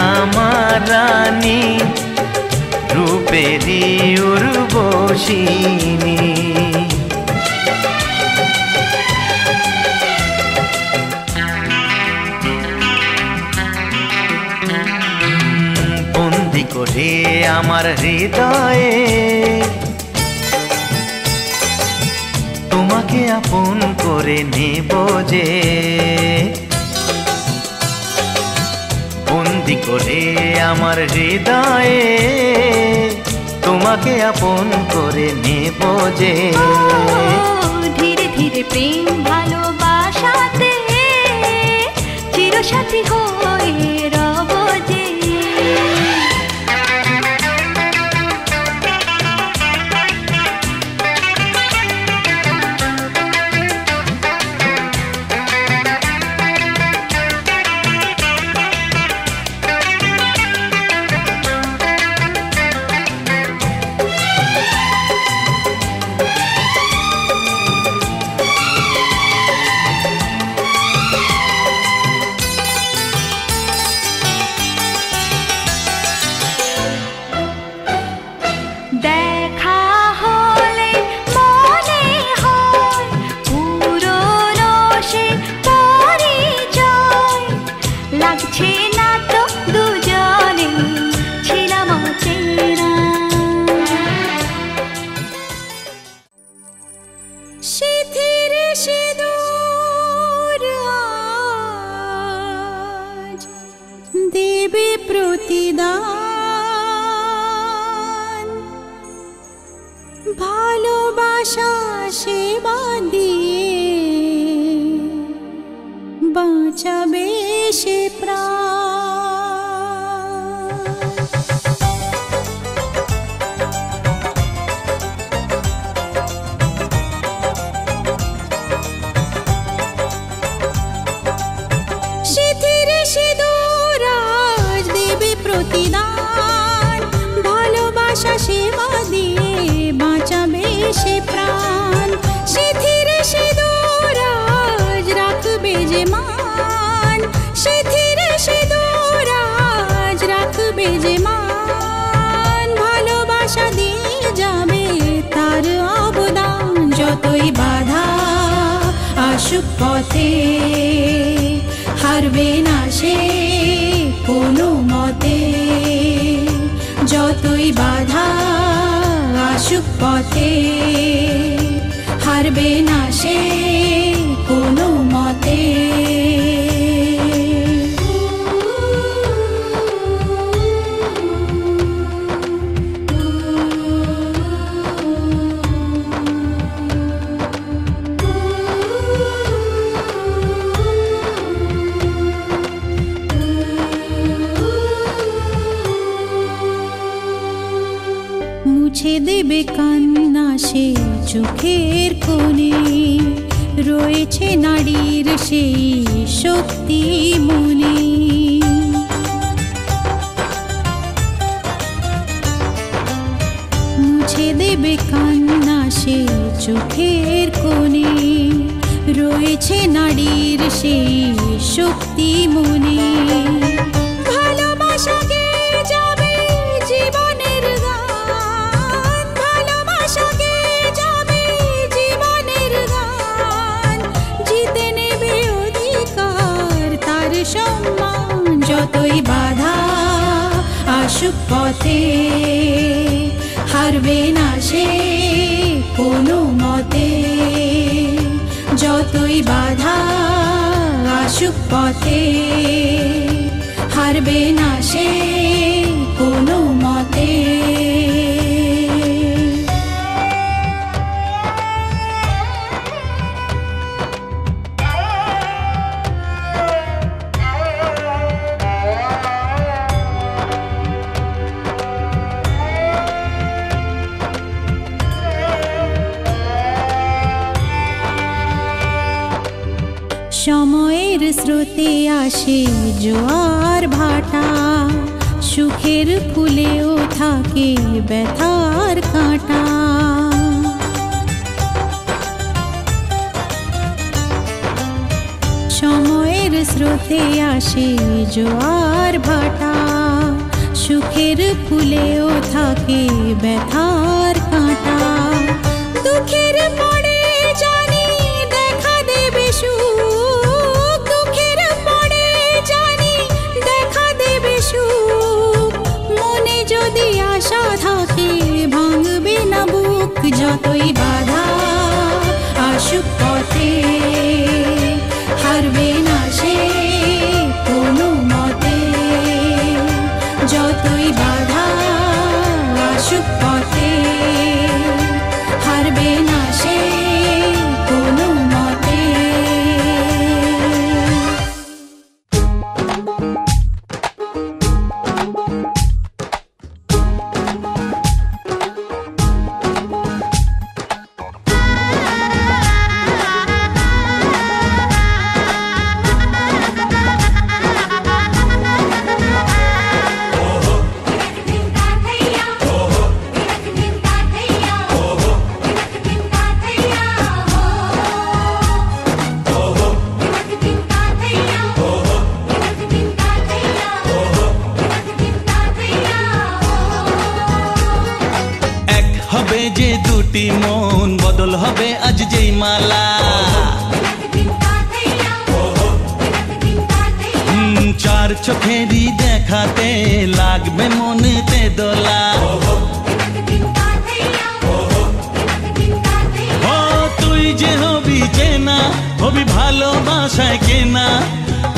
আমার রানী রূপেরই উর্বশিনী। বন্দি করে আমার হৃদয়ে তোমাকে আপন করে নেব যে, বন্দি করে আমার হৃদয়ে তোমাকে আপন করে নেব যে। ধীরে ধীরে প্রেম ভালোবাসাতে চিরসাথী হয়ে রব যে। দেবে প্রতিদান ভালোবাসা সেবা দিয়ে বাঁচাবে সে প্রাণ। সিথির সিঁদুর আজ দেবে প্রতিদান ভালোবাসা সেবা দিয়ে বাঁচাবে সে প্রাণ। সিথির সিঁদুর আজ রাখবে যে মান, সিথির সিঁদুর আজ রাখবে যে মান, ভালোবাসা দিয়ে যাবে তার অবদান। যতই বাধা আসুক পথে হারবে না সে কোনো মতে, যতই বাধা আসুক পথে হারবে না সে কোনো মতে। মুছে দেবে কান্না সে চোখের কোণে, রয়েছে নারীর সেই শক্তি মনে। মুছে দেবে কান্না সে চোখের কোণে, রয়েছে নারীর সেই শক্তি মনে। ভালোবাসাকে যাবে জীবনের গান, ভালোবাসাকে যাবে জীবনের গান, জিতে নেবে অধিকার তার সম্মান। যতই বাধা আসুক পথে হারবে না সে কোনো মতে, যতই বাধা আসুক পথে হারবে না সে কোনো মতে। সময়ের স্রোতে আসে জোয়ার ভাটা, সুখের ফুলেও থাকে ব্যথার কাঁটা। সময়ের স্রোতে আসে জোয়ার ভাটা, সুখের ফুলেও থাকে ব্যথার কাঁটা। দুঃখের পরে জানি দেখা দেবে সুখ, দুঃখের পরে জানি দেখা দেবে সুখ। মনে যদি আশা থাকে ভাঙবে না বুক, যতই বাধা আসুক পথে হারবে না সে কোনো মতে। যতই বাধা আসুক পথে হারবে না সে কোনো মতে। যে দুটি মন বদল হবে আজ যেই মালা, চার চোখেরই দেখাতে লাগবে মনেতে দোলা। ও তুই যে হবি চেনা, হবি ভালোবাসায় কেনা,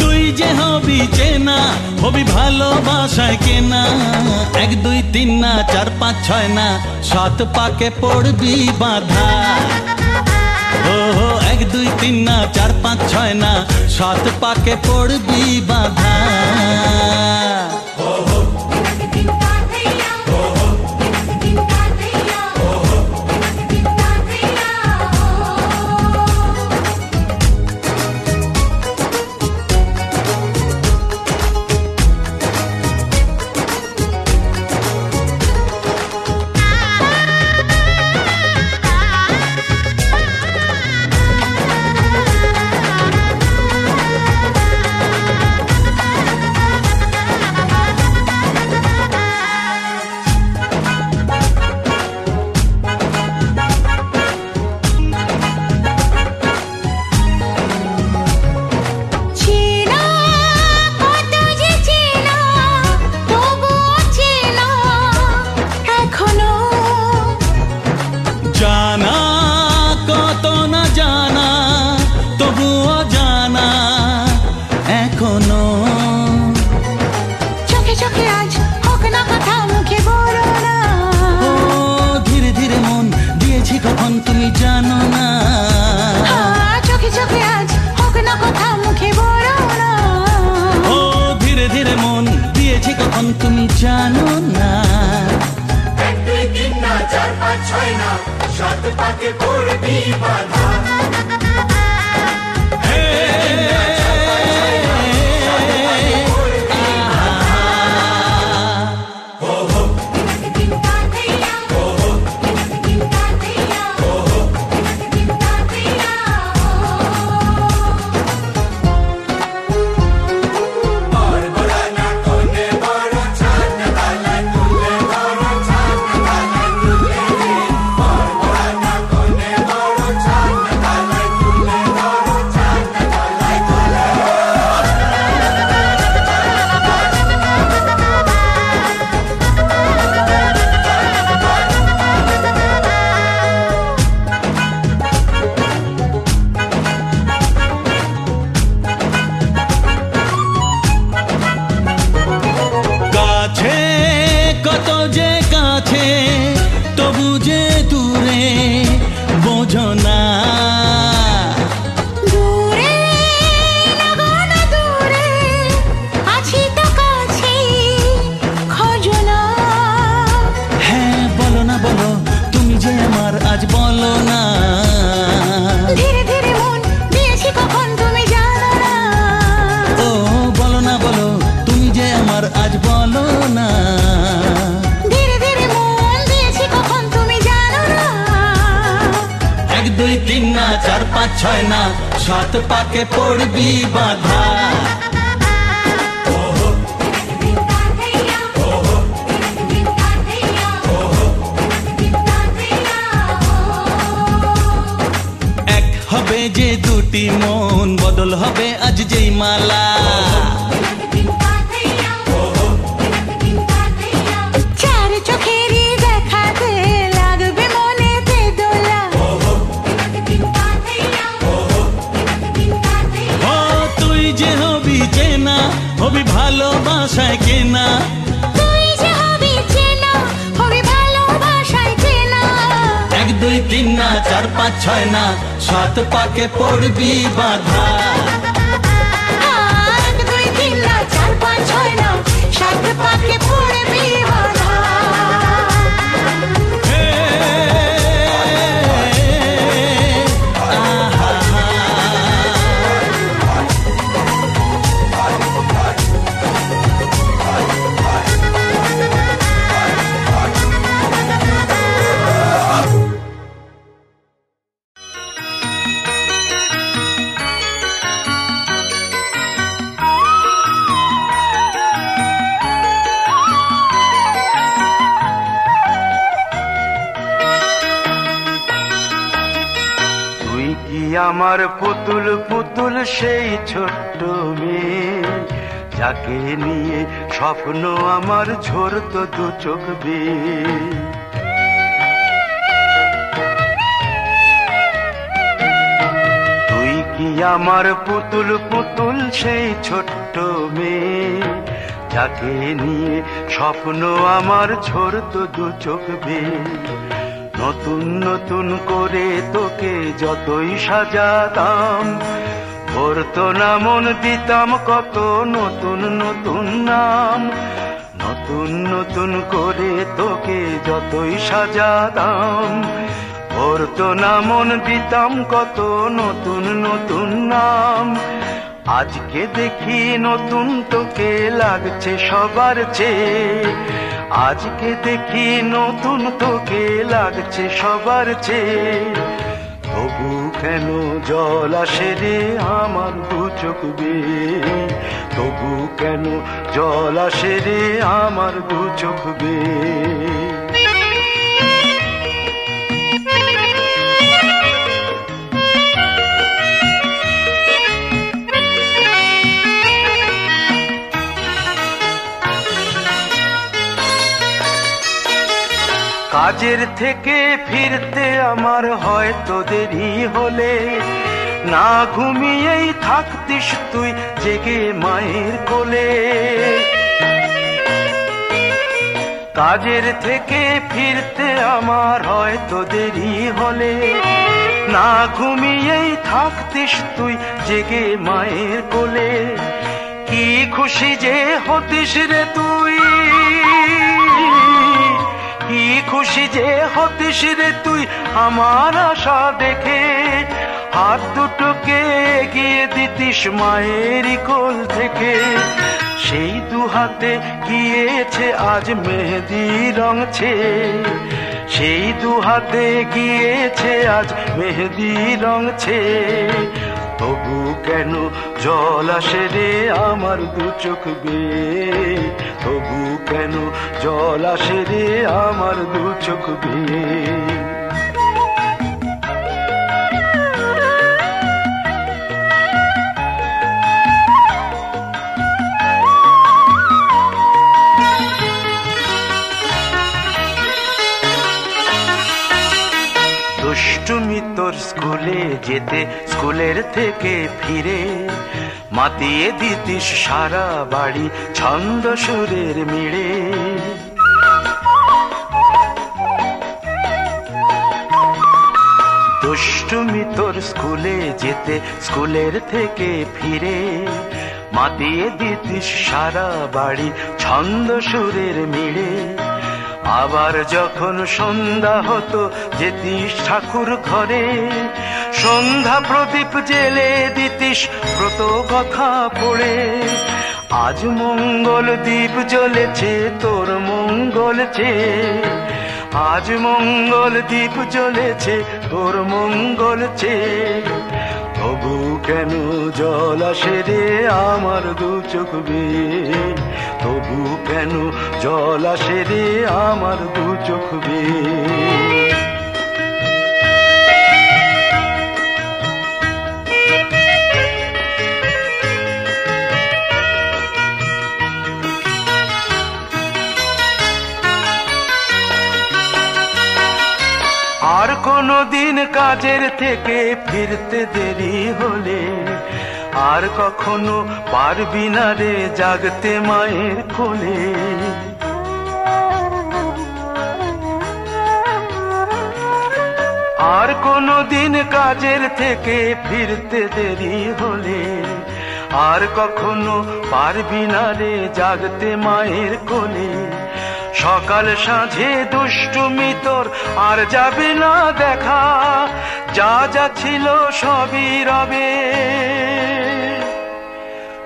তুই যে হবি চেনা, হবি ভালোবাসায় কেনা। 1 2 3 না 4 5 6 না 7 পাকে পড়বি বাধা। ও 1 2 3 না 4 5 6 না 7 পাকে পড়বি বাধা। তুমি জানো না 1 2 3 না 4 5 6 না 7 পাকে পড়বি বাধা। 5 6 না 7 পাকে পড়বি বাধা এক হবে যে দুটি মন বদল হবে আজ যেই মালা চার চোখেরই দেখাতে লাগবে মনেতে দোলা ও তুই যে হবি চেনা হবি ভালোবাসায় কেনা তুই যে হবি চেনা হবি ভালোবাসায় চেনা 1 2 3 না 4 5 6 না 7 পাকে পড়বি বাধা 1 2 3 না 4 5 6 না 7 পাকে পড়বি বাধা আমার পুতুল পুতুল সেই ছোট্ট মেয়ে যাকে নিয়ে স্বপ্ন আমার ঝরতো দু চোখ বেয়ে তুই কি আমার পুতুল পুতুল সেই ছোট্ট মেয়ে যাকে নিয়ে স্বপ্ন আমার ঝরতো দু চোখ বেয়ে নতুন নতুন করে তোকে যতই সাজাতাম ভরতো না মন দিতাম কত নতুন নতুন নাম নতুন নতুন করে তোকে যতই সাজাতাম ভরতো না মন দিতাম কত নতুন নতুন নাম আজকে দেখি নতুন তোকে লাগছে সবার চেয়ে আজকে দেখি নতুন তোকে লাগছে সবার চেয়ে তবু কেন জল আসে রে আমার দু চোখ বেয়ে তবু কেন জল আসে রে আমার দু চোখ বেয়ে কাজের থেকে ফিরতে আমার হয়তো দেরি হলে না ঘুমিয়েই থাকতিস তুই জেগে মায়ের কোলে কাজের থেকে ফিরতে আমার হয়তো দেরি হলে না ঘুমিয়েই থাকতিস তুই জেগে মায়ের কোলে কি খুশি যে হতিস রে তুই কি খুশি যে হতিস রে তুই আমার আশা দেখে হাত দুটোকে এগিয়ে দিতিস মায়েরই কোল থেকে সেই দু হাতে গিয়েছে আজ মেহেদি রং ছেয়ে সেই দু হাতে গিয়েছে আজ মেহেদি রং ছেয়ে তবু কেন জল আসে রে আমার দু চোখ বেয়ে তবু কেন জল আসে রে আমার দু চোখ বেয়ে দুষ্টুমি তোর স্কুলে যেতে স্কুলের থেকে ফিরে মাতিয়ে দিতিস সারা বাড়ি ছন্দ সুরের মিড়ে দুষ্টুমি তোর স্কুলে যেতে স্কুলের থেকে ফিরে মাতিয়ে দিতিস সারা বাড়ি ছন্দ সুরের মিড়ে আবার যখন সন্ধ্যা হতো যেতিস ঠাকুর ঘরে সন্ধ্যা প্রদীপ জেলে দিতিস ব্রত কথা পড়ে আজ মঙ্গল দ্বীপ জ্বলেছে তোর মঙ্গল চেয়ে আজ মঙ্গল দ্বীপ জ্বলেছে তোর মঙ্গল চেয়ে, তবু কেন জল আসে রে আমার দু চোখ বেয়ে, তবু কেন জল আসে রে আমার দু চোখ বেয়ে। আর কোনো দিন কাজের থেকে ফিরতে দেরি হলে, আর কখনো পারবি না রে জাগতে মায়ের কোলে। আর কোনো দিন কাজের থেকে ফিরতে দেরি হলে, আর কখনো পারবি না রে জাগতে মায়ের কোলে। সকাল সাঁঝে দুষ্টুমি তোর আর যাবে না দেখা, যা যা ছিল সবই রবে,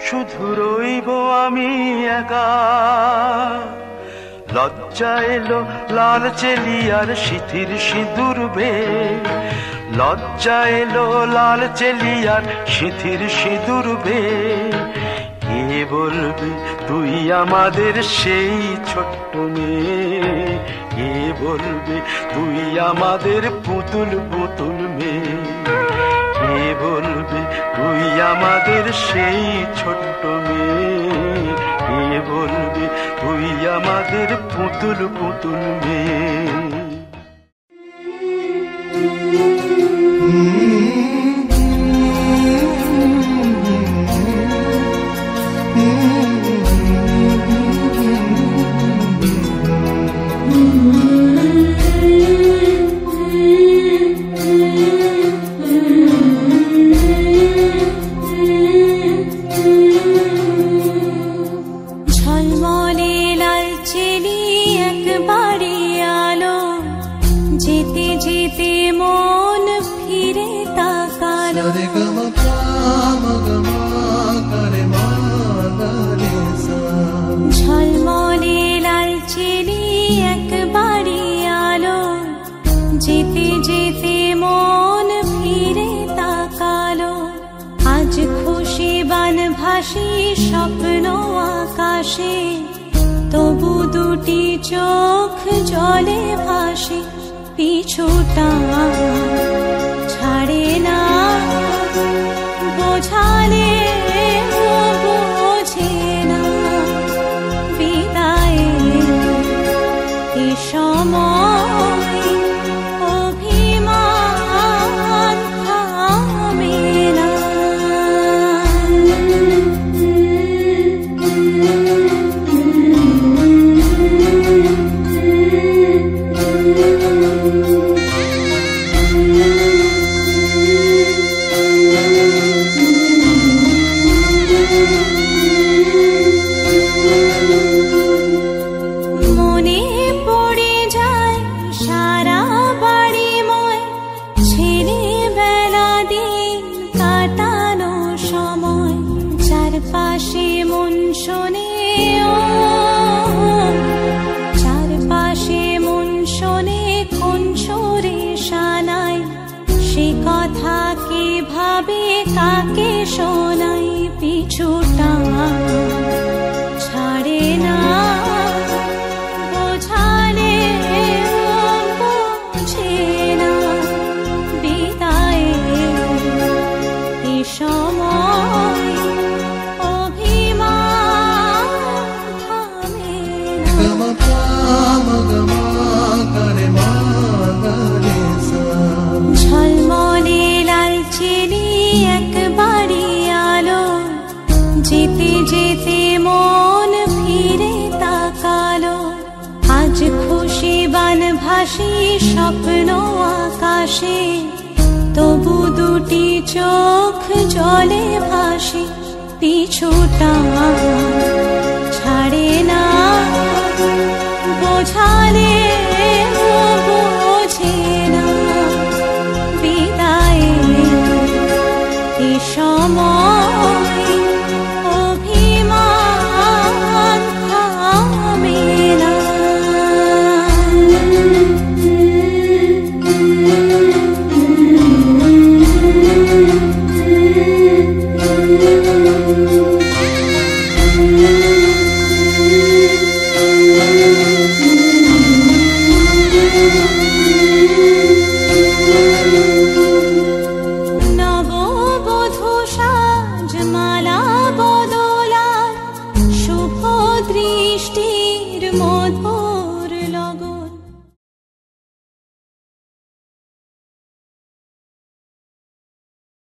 শুধু রইব আমি একা। লজ্জা এলো লাল চেলিয়ার সিথির সিঁদুর বে, লজ্জা এলো লাল চেলিয়ার সিথির সিঁদুর বে। কে বলবি তুই আমাদের সেই ছোট্ট মেয়ে, কে বলবি তুই আমাদের পুতুল পুতুল মেয়ে, কে বলবি তুই আমাদের সেই ছোট্ট মেয়ে, কে বলবি তুই আমাদের পুতুল পুতুল মেয়ে। স্বপ্ন আকাশে তবু দুটি চোখ জলে ভাসে, পিছুটা ছাড়ে না বোঝালে বোঝে না। বিদায় এ সময় অভিমান থামে না। কাকে শোনাই পিছুটা ছাড়ে না বোঝালে বোঝে না। বিদায় এ সময় অভিমান থামে না। ঝলমলে লাল চিনি একবারই আলো, যেতে যেতে মন ফিরে তাকালো। আজ খুশি বান ভাসি স্বপ্ন আকাশে, তবু দুটি চোখ জলে ভাসে, পিছুটা